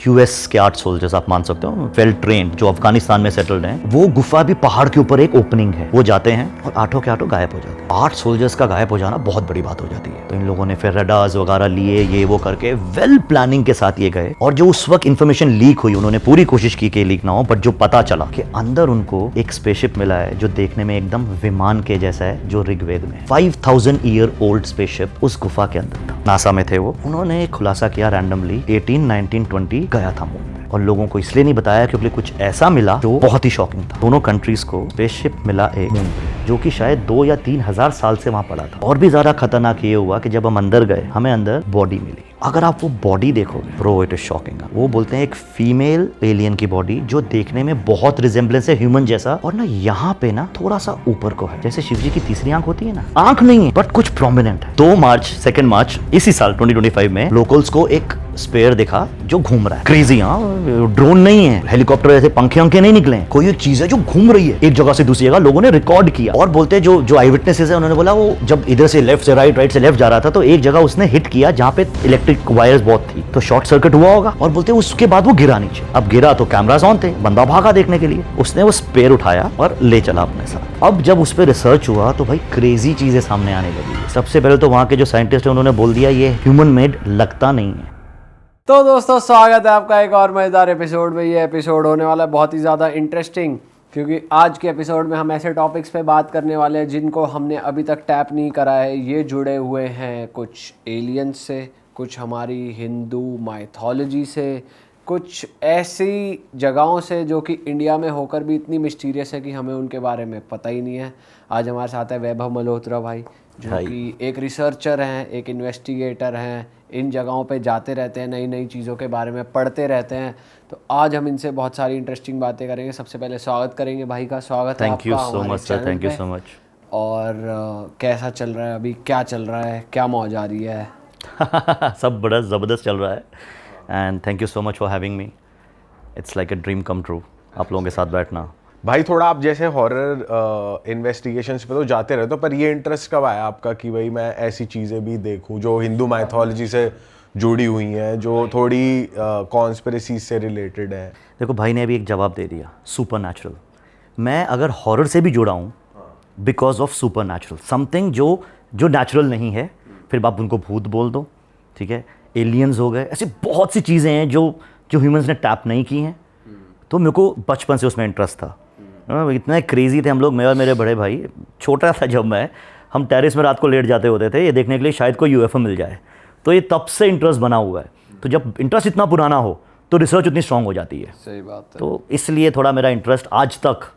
US के 8 soldiers आप मान सकते हो, वेल ट्रेन्ड, जो अफगानिस्तान में सेटल्ड हैं, वो गुफा भी पहाड़ के ऊपर एक ओपनिंग है, वो जाते हैं और 8 के 8 गायब हो जाते हैं। 8 सोल्जर्स का गायब हो जाना बहुत बड़ी बात हो जाती है। तो इन लोगों ने फिर रडार्स वगैरह लिए, ये वो करके वेल प्लानिंग के साथ ये गए, और जो उस वक्त इन्फॉर्मेशन लीक हुई, उन्होंने पूरी कोशिश की कि लीक ना हो, बट जो पता चला कि अंदर उनको एक स्पेसशिप मिला है जो देखने में एकदम विमान के जैसा है, जो ऋग्वेद में 5000 ईयर ओल्ड स्पेसशिप उस गुफा के अंदर था। नासा में थे वो। उन्होंने एक खुलासा किया रैंडमली 18, 19, 20 गया था मून पे, और लोगों को इसलिए नहीं बताया क्योंकि कुछ ऐसा मिला जो बहुत ही शॉकिंग था। दोनों कंट्रीज को स्पेसशिप मिला एक मून पे, जो कि शायद 2 या 3 हजार साल से वहां पड़ा था। और भी ज्यादा खतरनाक ये हुआ कि जब हम अंदर गए, हमें अंदर बॉडी मिली। अगर आप वो बॉडी देखोगे ब्रो, इट इज शॉकिंग। वो बोलते हैं एक फीमेल एलियन की बॉडी जो देखने में बहुत रिजेम्बलेंस है ह्यूमन जैसा, और ना यहाँ पे ना थोड़ा सा ऊपर को है, जैसे शिव जी की तीसरी आंख होती है ना, आंख नहीं है बट कुछ प्रोमिनेंट है। 2 मार्च इसी साल 2025 में लोकल्स को एक स्पेयर दिखा जो घूम रहा है। क्रेजी, ड्रोन नहीं है, हेलीकॉप्टर ऐसे पंखे अंखे नहीं निकले, कोई एक चीज है जो घूम रही है एक जगह से दूसरी जगह। लोगों ने रिकॉर्ड किया, और बोलते हैं जो आई विटनेसेस है, उन्होंने बोला वो जब इधर से लेफ्ट से राइट, राइट से लेफ्ट जा रहा था, तो एक जगह उसने हिट किया जहां पे इलेक्ट्रिक वायर्स बहुत थी, तो शॉर्ट सर्किट हुआ होगा। और बोलते हैं उसके बाद वो गिरा नीचे। अब गिरा तो कैमरास ऑन थे, बंदा भागा देखने के लिए, उसने वो स्पेयर उठाया और ले चला अपने साथ। अब जब उस पर रिसर्च हुआ तो भाई क्रेजी चीजें सामने आने लगी। सबसे पहले तो वहां के जो साइंटिस्ट है उन्होंने बोल दिया ये ह्यूमन मेड लगता नहीं है। तो दोस्तों, स्वागत है आपका एक और मज़ेदार एपिसोड में। ये एपिसोड होने वाला है बहुत ही ज़्यादा इंटरेस्टिंग, क्योंकि आज के एपिसोड में हम ऐसे टॉपिक्स पे बात करने वाले हैं जिनको हमने अभी तक टैप नहीं करा है। ये जुड़े हुए हैं कुछ एलियंस से, कुछ हमारी हिंदू माइथोलॉजी से, कुछ ऐसी जगहों से जो कि इंडिया में होकर भी इतनी मिस्टीरियस है कि हमें उनके बारे में पता ही नहीं है। आज हमारे साथ है वैभव मल्होत्रा भाई, जो कि एक रिसर्चर हैं, एक इन्वेस्टिगेटर हैं, इन जगहों पे जाते रहते हैं, नई नई चीज़ों के बारे में पढ़ते रहते हैं। तो आज हम इनसे बहुत सारी इंटरेस्टिंग बातें करेंगे। सबसे पहले स्वागत करेंगे भाई का। स्वागत है आपका। Thank you so much sir, thank you so much. और कैसा चल रहा है अभी, क्या चल रहा है, क्या मौज आ रही है? सब बड़ा ज़बरदस्त चल रहा है, and thank you so much for having me. It's like a dream come true आप लोगों के साथ बैठना। भाई थोड़ा आप जैसे हॉरर इन्वेस्टिगेशंस पे तो जाते रहते हो, पर ये इंटरेस्ट कब आया आपका कि भाई मैं ऐसी चीज़ें भी देखूं जो हिंदू माइथोलॉजी से जुड़ी हुई हैं, जो थोड़ी कॉन्स्पिरेसी से रिलेटेड है? देखो भाई ने अभी एक जवाब दे दिया, सुपर नेचुरल। मैं अगर हॉरर से भी जुड़ा हूँ because of super natural, something जो नेचुरल नहीं है, फिर आप उनको भूत बोल दो, ठीक है, एलियंस हो गए, ऐसी बहुत सी चीज़ें हैं जो ह्यूमंस ने टैप नहीं की हैं। तो मेरे को बचपन से उसमें इंटरेस्ट था। इतना क्रेजी थे हम लोग, मैं और मेरे बड़े भाई। छोटा था जब मैं, हम टेरेस में रात को लेट जाते होते थे ये देखने के लिए शायद कोई यूएफओ मिल जाए। तो ये तब से इंटरेस्ट बना हुआ है। तो जब इंटरेस्ट इतना पुराना हो तो रिसर्च उतनी स्ट्रांग हो जाती है। सही बात है। तो इसलिए थोड़ा मेरा इंटरेस्ट आज तक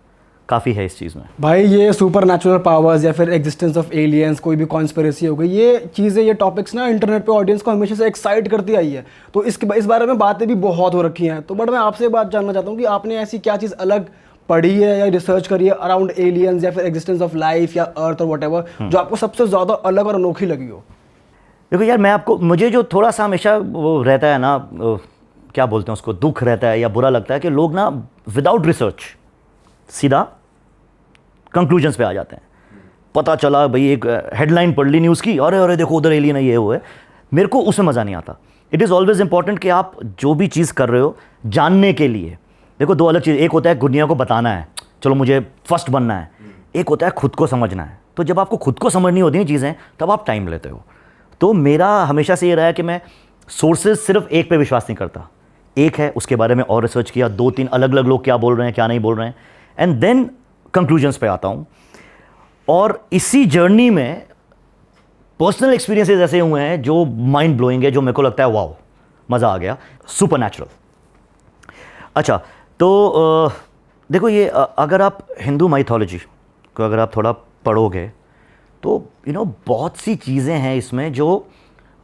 काफ़ी है इस चीज़ में। भाई ये सुपर नेचुरल पावर्स या फिर एग्जिस्टेंस ऑफ एलियंस, कोई भी कॉन्स्पिरेसी हो गई, ये चीज़ें, ये टॉपिक्स ना इंटरनेट पे ऑडियंस को हमेशा से एक्साइट करती आई है। तो इस बारे में बातें भी बहुत हो रखी हैं। तो बट मैं आपसे बात जानना चाहता हूँ कि आपने ऐसी क्या चीज़ अलग पढ़ी है या रिसर्च करी है अराउंड एलियंस या फिर एग्जिस्टेंस ऑफ लाइफ या अर्थ और व्हाटएवर, जो आपको सबसे ज़्यादा अलग और अनोखी लगी हो? देखो यार, मुझे जो थोड़ा सा हमेशा वो रहता है ना, क्या बोलते हैं उसको, दुख रहता है या बुरा लगता है कि लोग ना विदाउट रिसर्च सीधा कंक्लूजन्स पे आ जाते हैं। पता चला भाई, एक हेडलाइन पढ़ ली न्यूज़ की, अरे अरे देखो उधर एलियन है, ये वो है। मेरे को उसमें मज़ा नहीं आता। इट इज़ ऑलवेज इंपॉर्टेंट कि आप जो भी चीज़ कर रहे हो जानने के लिए, देखो दो अलग चीज़, एक होता है दुनिया को बताना है, चलो मुझे फर्स्ट बनना है, एक होता है खुद को समझना है। तो जब आपको खुद को समझनी होती हैं चीज़ें, तब आप टाइम लेते हो। तो मेरा हमेशा से ये रहा है कि मैं सोर्सेज सिर्फ एक पे विश्वास नहीं करता, एक है उसके बारे में और रिसर्च किया, 2-3 अलग अलग लोग क्या बोल रहे हैं क्या नहीं बोल रहे हैं, एंड देन कंक्लूजन्स पे आता हूँ। और इसी जर्नी में पर्सनल एक्सपीरियंसेस ऐसे हुए हैं जो माइंड ब्लोइंग है, जो मेरे को लगता है वाओ मज़ा आ गया, सुपर नेचुरल। अच्छा, तो देखो ये अगर आप हिंदू माइथोलॉजी को अगर आप थोड़ा पढ़ोगे तो बहुत सी चीज़ें हैं इसमें जो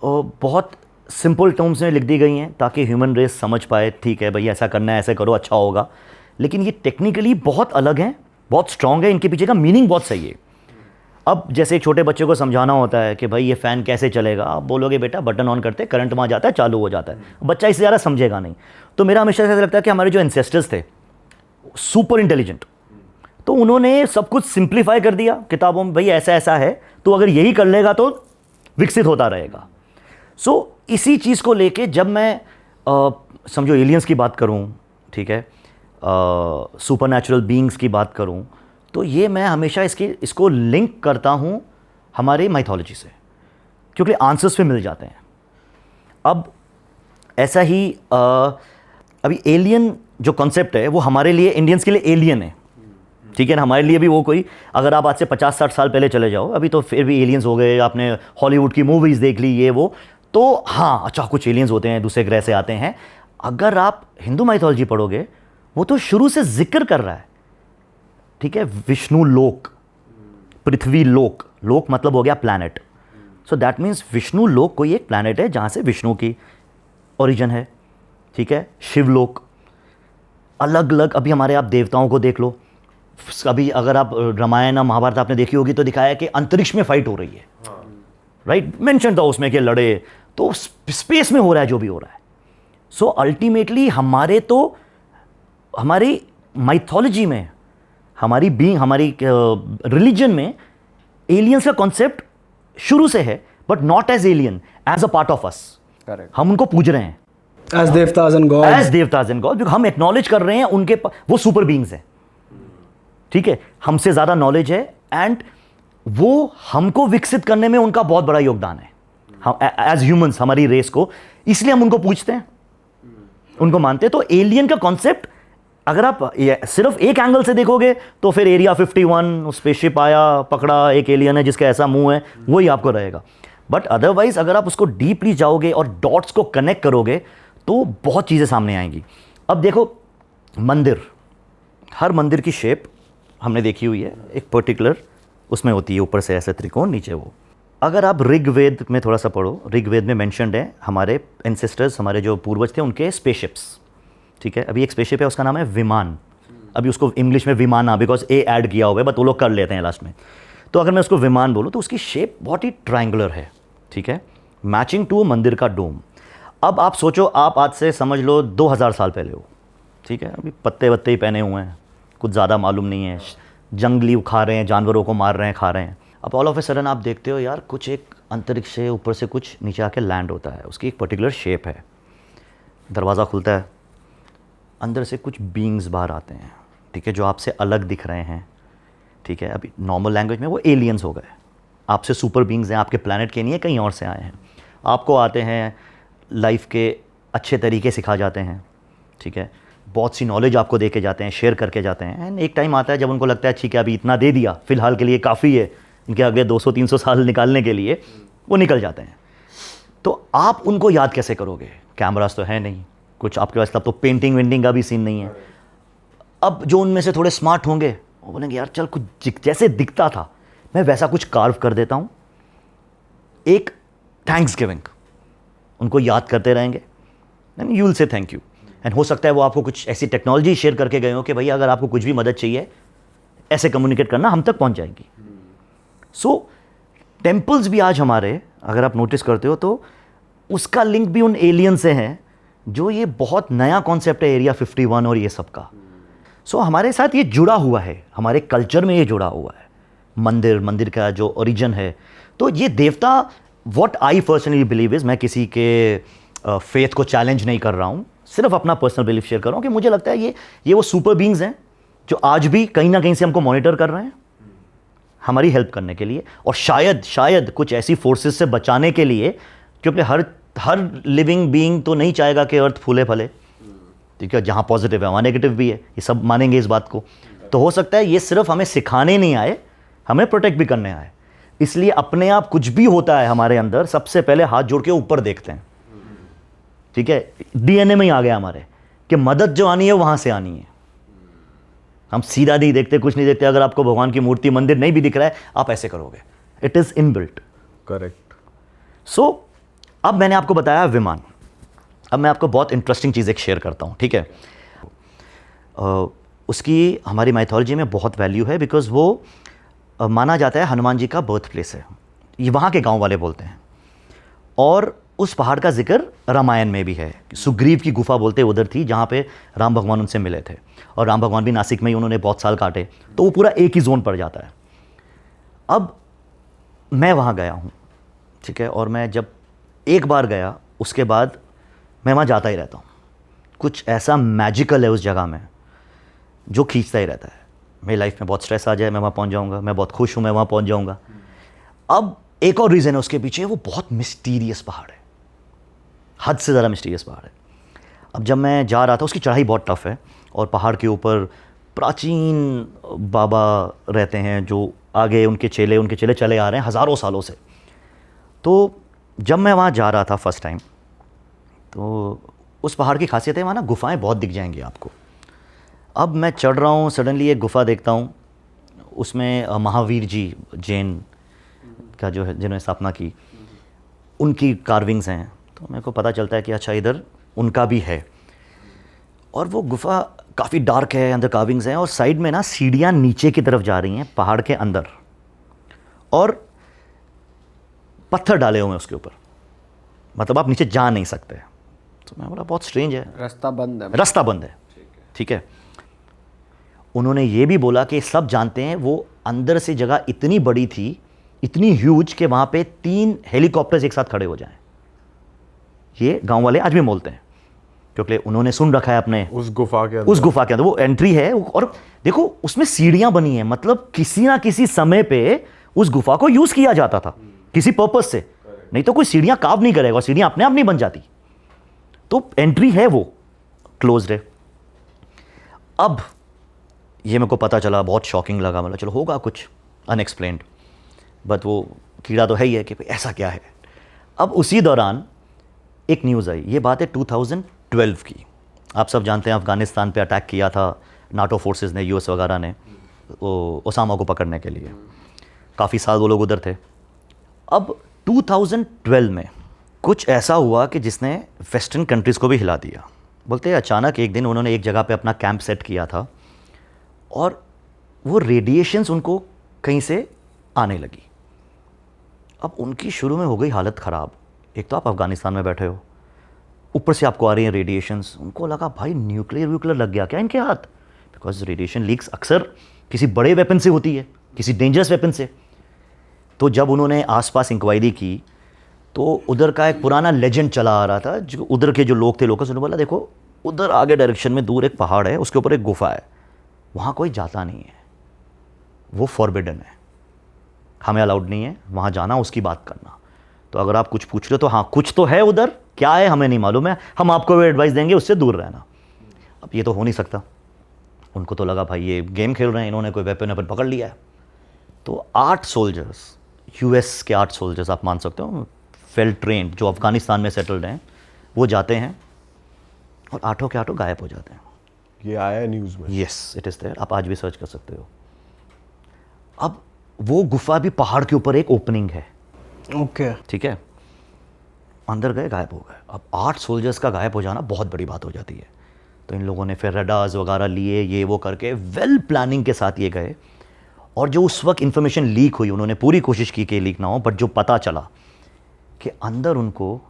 बहुत सिंपल टर्म्स में लिख दी गई हैं ताकि ह्यूमन रेस समझ पाए, ठीक है भाई ऐसा करना है, ऐसे करो अच्छा होगा। लेकिन ये टेक्निकली बहुत अलग हैं, बहुत स्ट्रॉन्ग है, इनके पीछे का मीनिंग बहुत सही है। अब जैसे एक छोटे बच्चे को समझाना होता है कि भाई ये फ़ैन कैसे चलेगा, आप बोलोगे बेटा बटन ऑन करते करंट वहाँ जाता है, चालू हो जाता है, बच्चा इससे ज़्यादा समझेगा नहीं। तो मेरा हमेशा ऐसा लगता है कि हमारे जो एंसेस्टर्स थे सुपर इंटेलिजेंट, तो उन्होंने सब कुछ सिंप्लीफाई कर दिया किताबों में, भाई ऐसा ऐसा है तो अगर यही कर लेगा तो विकसित होता रहेगा। सो इसी चीज़ को लेके जब मैं समझो एलियंस की बात करूं, ठीक है, सुपर नेचुरल बीइंग्स की बात करूं, तो ये मैं हमेशा इसको लिंक करता हूं हमारे माइथोलॉजी से, क्योंकि आंसर्स पे मिल जाते हैं। अब ऐसा ही अभी एलियन जो कॉन्सेप्ट है वो हमारे लिए, इंडियंस के लिए एलियन है, ठीक है ना। हमारे लिए भी वो कोई, अगर आप आज से 50-60 साल पहले चले जाओ, अभी तो फिर भी एलियंस हो गए, आपने हॉलीवुड की मूवीज़ देख ली ये वो, तो हाँ अच्छा कुछ एलियंस होते हैं, दूसरे ग्रह से आते हैं। अगर आप हिंदू माइथोलॉजी पढ़ोगे, वो तो शुरू से जिक्र कर रहा है, ठीक है, विष्णु लोक, पृथ्वी लोक, लोक मतलब हो गया planet, so that means Vishnu लोक कोई एक प्लैनेट है जहाँ से विष्णु की ओरिजिन है, ठीक है। शिवलोक, अलग अलग, अभी हमारे आप देवताओं को देख लो, अभी अगर आप रामायण महाभारत आपने देखी होगी तो दिखाया है कि अंतरिक्ष में फाइट हो रही है, राइट, मेंशन था उसमें कि लड़े, तो स्पेस में हो रहा है जो भी हो रहा है। सो अल्टीमेटली हमारी माइथोलॉजी में, हमारी रिलीजन में एलियंस का कॉन्सेप्ट शुरू से है, but not as alien, as a part of us. Correct, हम उनको पूज रहे हैं एज देवताज एंड गॉड, एज देवताज एंड गॉड, हम एक्नॉलेज कर रहे हैं वो सुपर बीइंग्स हैं, ठीक है, हमसे ज़्यादा नॉलेज है, एंड वो हमको विकसित करने में उनका बहुत बड़ा योगदान है, हम एज ह्यूमंस, हमारी रेस को, इसलिए हम उनको पूछते हैं, उनको मानते हैं। तो एलियन का कॉन्सेप्ट अगर आप सिर्फ एक एंगल से देखोगे तो फिर एरिया 51, स्पेसशिप आया, पकड़ा, एक एलियन है जिसका ऐसा मुंह है, वही आपको रहेगा। बट अदरवाइज अगर आप उसको डीपली जाओगे और डॉट्स को कनेक्ट करोगे तो बहुत चीज़ें सामने आएंगी। अब देखो, मंदिर, हर मंदिर की शेप हमने देखी हुई है, एक पर्टिकुलर उसमें होती है, ऊपर से ऐसे त्रिकोण, नीचे वो। अगर आप ऋग्वेद में थोड़ा सा पढ़ो, ऋग्वेद में मेंशन्ड है हमारे एंसेस्टर्स, हमारे जो पूर्वज थे, उनके स्पेसशिप्स, ठीक है। अभी एक स्पेसशिप है, उसका नाम है विमान, अभी उसको इंग्लिश में विमाना, बिकॉज ए ऐड किया हुआ है, बट वो लोग कर लेते हैं लास्ट में। तो अगर मैं उसको विमान बोलूँ तो उसकी शेप बहुत ही ट्रायंगुलर है, ठीक है, मैचिंग टू मंदिर का डोम। अब आप सोचो, आप आज से समझ लो 2000 साल पहले हो, ठीक है, अभी पत्ते वत्ते ही पहने हुए हैं, कुछ ज़्यादा मालूम नहीं है, जंगली खा रहे हैं, जानवरों को मार रहे हैं, खा रहे हैं। अब ऑल ऑफ ए सडन आप देखते हो यार, कुछ एक अंतरिक्ष से ऊपर से कुछ नीचे आके लैंड होता है, उसकी एक पर्टिकुलर शेप है, दरवाज़ा खुलता है, अंदर से कुछ बीइंग्स बाहर आते हैं, ठीक है, जो आपसे अलग दिख रहे हैं, ठीक है। अभी नॉर्मल लैंग्वेज में वो एलियंस हो गए, आपसे सुपर बीइंग्स हैं, आपके प्लैनेट के नहीं है, कहीं और से आए हैं, आपको आते हैं, लाइफ के अच्छे तरीके सिखा जाते हैं, ठीक है, बहुत सी नॉलेज आपको दे के जाते हैं, शेयर करके जाते हैं। एंड एक टाइम आता है जब उनको लगता है ठीक है अभी इतना दे दिया, फिलहाल के लिए काफ़ी है, इनके अगले 200-300 साल निकालने के लिए, वो निकल जाते हैं। तो आप उनको याद कैसे करोगे? कैमरास तो है नहीं कुछ आपके पास, तब तो पेंटिंग वेंटिंग का भी सीन नहीं है। अब जो उनमें से थोड़े स्मार्ट होंगे वो बोलेंगे यार चल कुछ जैसे दिखता था मैं वैसा कुछ कार्व कर देता हूँ, एक थैंक्स गिविंग, उनको याद करते रहेंगे, and you will say thank you. And हो सकता है वो आपको कुछ ऐसी टेक्नोलॉजी शेयर करके गए हो कि भैया अगर आपको कुछ भी मदद चाहिए ऐसे कम्युनिकेट करना, हम तक पहुंच जाएगी। सो टेम्पल्स भी आज हमारे, अगर आप नोटिस करते हो तो उसका लिंक भी उन एलियन से है, जो ये बहुत नया कॉन्सेप्ट है एरिया 51 और ये सब का। सो हमारे साथ ये जुड़ा हुआ है, हमारे कल्चर में ये जुड़ा हुआ है, मंदिर का जो ओरिजिन है। तो ये देवता, what I personally believe is, मैं किसी के फेथ को चैलेंज नहीं कर रहा हूँ, सिर्फ अपना पर्सनल बिलीफ शेयर कर रहा हूँ कि मुझे लगता है ये वो सुपर बीइंग्स हैं जो आज भी कहीं ना कहीं से हमको मॉनिटर कर रहे हैं हमारी हेल्प करने के लिए, और शायद कुछ ऐसी फोर्सेस से बचाने के लिए, क्योंकि हर लिविंग बीइंग तो नहीं चाहेगा कि अर्थ फूले फले, ठीक है, जहाँ पॉजिटिव है वहाँ नेगेटिव भी है, ये सब मानेंगे इस बात को। तो हो सकता है ये सिर्फ हमें सिखाने नहीं आए, हमें प्रोटेक्ट भी करने आए। इसलिए अपने आप कुछ भी होता है हमारे अंदर, सबसे पहले हाथ जोड़ के ऊपर देखते हैं, ठीक है, डीएनए में ही आ गया हमारे कि मदद जो आनी है वहाँ से आनी है। हम सीधा नहीं देखते, कुछ नहीं देखते। अगर आपको भगवान की मूर्ति मंदिर नहीं भी दिख रहा है, आप ऐसे करोगे, इट इज़ इनबिल्ट। करेक्ट। सो अब मैंने आपको बताया विमान, अब मैं आपको बहुत इंटरेस्टिंग चीज़ एक शेयर करता हूँ, ठीक है। उसकी हमारी माइथोलॉजी में बहुत वैल्यू है, बिकॉज वो माना जाता है हनुमान जी का बर्थ प्लेस है, ये वहाँ के गांव वाले बोलते हैं। और उस पहाड़ का जिक्र रामायण में भी है, सुग्रीव की गुफा बोलते उधर थी जहाँ पे राम भगवान उनसे मिले थे, और राम भगवान भी नासिक में ही उन्होंने बहुत साल काटे, तो वो पूरा एक ही जोन पड़ जाता है। अब मैं वहाँ गया हूँ, ठीक है, और मैं जब एक बार गया उसके बाद मैं वहाँ जाता ही रहता हूँ। कुछ ऐसा मैजिकल है उस जगह में जो खींचता ही रहता है। मेरी लाइफ में बहुत स्ट्रेस आ जाए, मैं वहाँ पहुँच जाऊँगा, मैं बहुत खुश हूँ, मैं वहाँ पहुँच जाऊँगा। अब एक और रीज़न है उसके पीछे, वो बहुत मिस्टीरियस पहाड़ है, हद से ज़्यादा मिस्टीरियस पहाड़ है। अब जब मैं जा रहा था, उसकी चढ़ाई बहुत टफ है और पहाड़ के ऊपर प्राचीन बाबा रहते हैं जो आगे उनके चेले चले आ रहे हैं हज़ारों सालों से। तो जब मैं वहाँ जा रहा था फर्स्ट टाइम, तो उस पहाड़ की खासियत है वहाँ ना गुफाएं बहुत दिख जाएंगी आपको। अब मैं चढ़ रहा हूँ, सडनली एक गुफ़ा देखता हूँ, उसमें महावीर जी जैन का जो है जिन्होंने स्थापना की, उनकी कार्विंग्स हैं। तो मेरे को पता चलता है कि अच्छा इधर उनका भी है। और वो गुफ़ा काफ़ी डार्क है, अंदर कार्विंग्स हैं और साइड में ना सीढ़ियाँ नीचे की तरफ जा रही हैं पहाड़ के अंदर, और पत्थर डाले हुए हैं उसके ऊपर, मतलब आप नीचे जा नहीं सकते। तो मैं बोला बहुत स्ट्रेंज है, रास्ता बंद है। रास्ता बंद है, ठीक है। उन्होंने ये भी बोला कि सब जानते हैं वो अंदर से जगह इतनी बड़ी थी, इतनी ह्यूज कि वहाँ पे 3 हेलीकॉप्टर्स एक साथ खड़े हो जाएं। ये गांव वाले आज भी बोलते हैं क्योंकि उन्होंने सुन रखा है अपने उस गुफा के अंदर वो एंट्री है। और देखो उसमें सीढ़ियां बनी हैं, मतलब किसी ना किसी समय पे उस गुफा को यूज किया जाता था किसी पर्पस से, नहीं तो कोई सीढ़ियां काव नहीं करेगा, सीढ़ियां अपने आप नहीं बन जाती। तो एंट्री है, वो क्लोज्ड है। अब ये मेरे को पता चला, बहुत शॉकिंग लगा, मतलब चलो होगा कुछ अनएक्सप्लेन्ड, बट वो कीड़ा तो है ही है कि भाई ऐसा क्या है। अब उसी दौरान एक न्यूज़ आई, ये बात है 2012 की। आप सब जानते हैं अफ़गानिस्तान पे अटैक किया था नाटो फोर्सेस ने, यूएस वगैरह ने, वो ओसामा को पकड़ने के लिए। काफ़ी साल वो लोग उधर थे। अब 2012 में कुछ ऐसा हुआ कि जिसने वेस्टर्न कंट्रीज़ को भी हिला दिया। बोलते हैं अचानक एक दिन उन्होंने एक जगह पे अपना कैंप सेट किया था और वो रेडिएशंस उनको कहीं से आने लगी। अब उनकी शुरू में हो गई हालत ख़राब। एक तो आप अफ़गानिस्तान में बैठे हो, ऊपर से आपको आ रही हैं रेडिएशंस। उनको लगा भाई न्यूक्लियर लग गया क्या इनके हाथ, बिकॉज रेडिएशन लीक्स अक्सर किसी बड़े वेपन से होती है, किसी डेंजरस वेपन से। तो जब उन्होंने आसपास इंक्वायरी की तो उधर का एक पुराना लेजेंड चला आ रहा था, जो उधर के जो लोग थे, लोकल्स, उन्होंने बोला देखो उधर आगे डायरेक्शन में दूर एक पहाड़ है, उसके ऊपर एक गुफा है, वहाँ कोई जाता नहीं है, वो फॉरबिडन है, हमें अलाउड नहीं है वहाँ जाना, उसकी बात करना। तो अगर आप कुछ पूछ रहे हो तो हाँ कुछ तो है उधर, क्या है हमें नहीं मालूम है, हम आपको भी एडवाइस देंगे उससे दूर रहना। अब ये तो हो नहीं सकता। उनको तो लगा भाई ये गेम खेल रहे हैं, इन्होंने कोई वेपन पकड़ लिया है। तो 8 सोल्जर्स, यूएस के 8 सोल्जर्स आप मान सकते हो, वेल ट्रेंड, जो अफगानिस्तान में सेटल्ड हैं, वो जाते हैं और 8 के 8 गायब हो जाते हैं। ये आया है न्यूज़ में। यस इट इज़ देयर, आप आज भी सर्च कर सकते हो। अब वो गुफा भी पहाड़ के ऊपर एक ओपनिंग है, ओके ठीक है। अंदर गए, गायब हो गए। अब 8 सोल्जर्स का गायब हो जाना बहुत बड़ी बात हो जाती है। तो इन लोगों ने फिर रडार्स वगैरह लिए, ये वो करके वेल प्लानिंग के साथ ये गए। और जो उस वक्त इन्फॉर्मेशन लीक हुई, उन्होंने पूरी कोशिश की कि लीक ना हो, बट जो पता चला कि अंदर उनको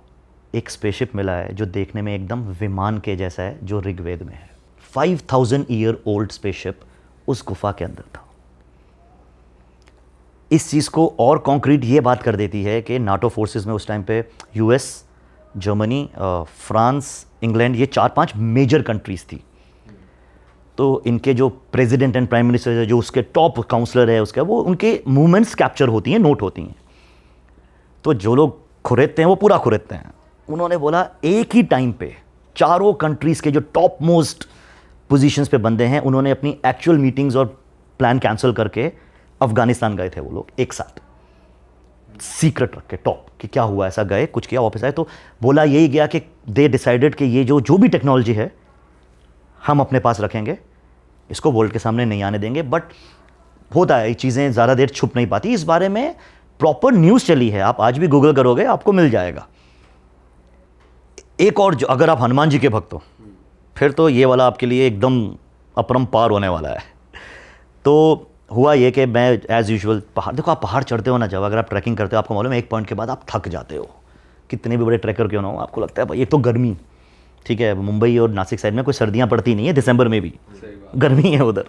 एक स्पेसशिप मिला है जो देखने में एकदम विमान के जैसा है, जो ऋग्वेद में है। 5000 ईयर ओल्ड स्पेसशिप उस गुफा के अंदर था। इस चीज़ को और कॉन्क्रीट ये बात कर देती है कि नाटो फोर्सेस में उस टाइम पे यूएस, जर्मनी, फ्रांस, इंग्लैंड, ये 4-5 मेजर कंट्रीज़ थी। तो इनके जो प्रेसिडेंट एंड प्राइम मिनिस्टर है, जो उसके टॉप काउंसलर है उसका, वो उनके मूवमेंट्स कैप्चर होती हैं, नोट होती हैं। तो जो लोग खुरेदते हैं वो पूरा खुरेदते हैं। उन्होंने बोला एक ही टाइम पे चारों कंट्रीज़ के जो टॉप मोस्ट पोजीशंस पे बंदे हैं, उन्होंने अपनी एक्चुअल मीटिंग्स और प्लान कैंसिल करके अफगानिस्तान गए थे। वो लोग एक साथ सीक्रेट रख के टॉप कि क्या हुआ, ऐसा गए, कुछ किया, वापस आए। तो बोला यही गया कि दे डिसाइडेड कि ये जो भी टेक्नोलॉजी है हम अपने पास रखेंगे, इसको वर्ल्ड के सामने नहीं आने देंगे। बट होता है, ये चीज़ें ज़्यादा देर छुप नहीं पाती। इस बारे में प्रॉपर न्यूज़ चली है, आप आज भी गूगल करोगे आपको मिल जाएगा। एक और, जो अगर आप हनुमान जी के भक्त हो, फिर तो ये वाला आपके लिए एकदम अपरंपार होने वाला है। तो हुआ ये कि मैं एज़ यूजुअल पहाड़, देखो आप पहाड़ चढ़ते हो ना, जब अगर आप ट्रैकिंग करते हो, आपको मालूम है एक पॉइंट के बाद आप थक जाते हो, कितने भी बड़े ट्रैकर क्यों ना हो, आपको लगता है भाई एक तो गर्मी, ठीक है, मुंबई और नासिक साइड में कोई सर्दियाँ पड़ती नहीं है, दिसंबर में भी गर्मी है उधर।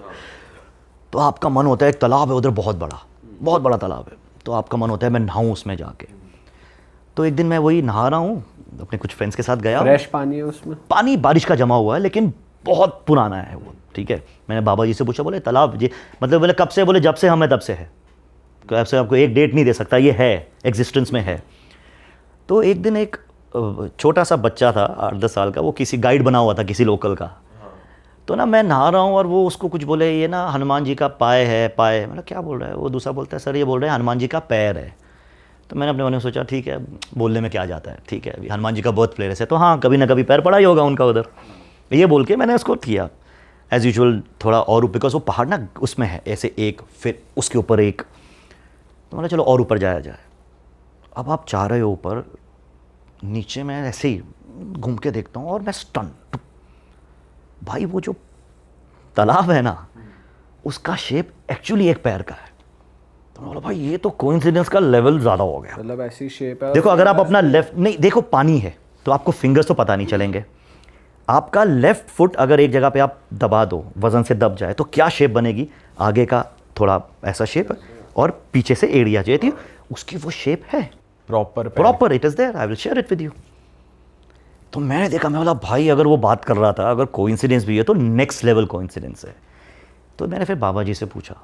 तो आपका मन होता है, एक तालाब है उधर बहुत बड़ा तालाब है, तो आपका मन होता है मैं नहाऊँ उसमें जाके। तो एक दिन मैं वही नहा रहा हूँ, अपने कुछ फ्रेंड्स के साथ गया। फ्रेश पानी है उसमें? पानी बारिश का जमा हुआ है लेकिन बहुत पुराना है वो, ठीक है। मैंने बाबा जी से पूछा, बोले तालाब जी मतलब, बोले कब से? बोले जब से हमें तब से है, कब से आपको एक डेट नहीं दे सकता, ये है, एग्जिस्टेंस में है। तो एक दिन एक छोटा सा बच्चा था 8-10 साल का, वो किसी गाइड बना हुआ था किसी लोकल का। तो ना मैं नहा रहा हूँ और वो उसको कुछ बोले, ये ना हनुमान जी का पाय है, पाय। मतलब क्या बोल रहा है? वो दूसरा बोलता है, सर ये बोल रहे हैं हनुमान जी का पैर है। तो मैंने अपने मन में सोचा ठीक है, बोलने में क्या जाता है, ठीक है, अभी हनुमान जी का बर्थ प्लेस है तो हाँ कभी ना कभी पैर पड़ा ही होगा उनका उधर, ये बोल के मैंने उसको किया एज़ यूजुअल थोड़ा और, बिकॉज वो पहाड़ ना उसमें है ऐसे एक, फिर उसके ऊपर एक, तो मैंने चलो और ऊपर जाया जाए। अब आप चाह रहे हो ऊपर, नीचे मैं ऐसे ही घूम के देखता हूँ और मैं स्टन, भाई वो जो तालाब है ना उसका शेप एक्चुअली एक पैर का है। तो मैं बोला भाई ये तो कोइंसिडेंस का लेवल ज़्यादा हो गया। मतलब ऐसी शेप है। देखो अगर आप अपना लेफ्ट, नहीं देखो पानी है तो आपको फिंगर्स तो पता नहीं चलेंगे, आपका लेफ्ट फुट अगर एक जगह पे आप दबा दो, वजन से दब जाए तो क्या शेप बनेगी? आगे का थोड़ा ऐसा शेप और पीछे से एड़िया जो थी उसकी वो शेप है proper, it is there, I will share it with you. तो मैंने देखा, मैं बोला भाई अगर वो बात कर रहा था, अगर कोइंसिडेंस भी है तो नेक्स्ट लेवल कोइंसिडेंस है। तो मैंने फिर बाबा जी से पूछा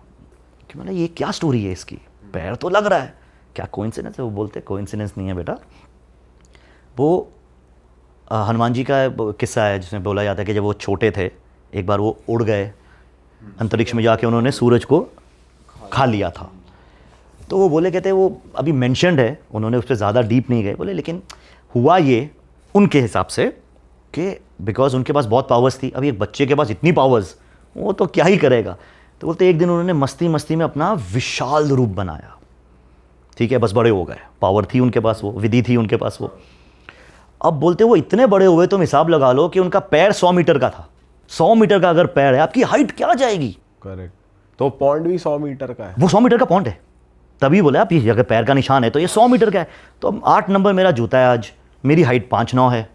कि मतलब ये क्या स्टोरी है इसकी, पैर तो लग रहा है, क्या कोइंसिडेंस है? वो बोलते कोइंसिडेंस नहीं है बेटा, वो हनुमान जी का किस्सा है जिसमें बोला जाता है कि जब वो छोटे थे एक बार वो उड़ गए अंतरिक्ष में, जाके उन्होंने सूरज को खा लिया था। तो वो बोले, कहते वो अभी मेंशन्ड है, उन्होंने उस पर ज़्यादा डीप नहीं गए, बोले लेकिन हुआ ये उनके हिसाब से कि बिकॉज उनके पास बहुत पावर्स थी। अभी एक बच्चे के पास इतनी पावर्स, वो तो क्या ही करेगा। तो बोलते एक दिन उन्होंने मस्ती मस्ती में अपना विशाल रूप बनाया, ठीक है, बस बड़े हो गए, पावर थी उनके पास, वो विधि थी उनके पास वो। अब बोलते वो इतने बड़े हुए, तुम हिसाब लगा लो कि उनका पैर 100 मीटर का था। 100 मीटर का अगर पैर है, आपकी हाइट क्या जाएगी? करेक्ट। तो पॉन्ड भी 100 मीटर का है? वो 100 मीटर का पॉन्ड है, तभी बोले आप, ये अगर पैर का निशान है तो ये 100 मीटर का है। तो 8 नंबर मेरा जूता है आज, मेरी हाइट 5'9" है,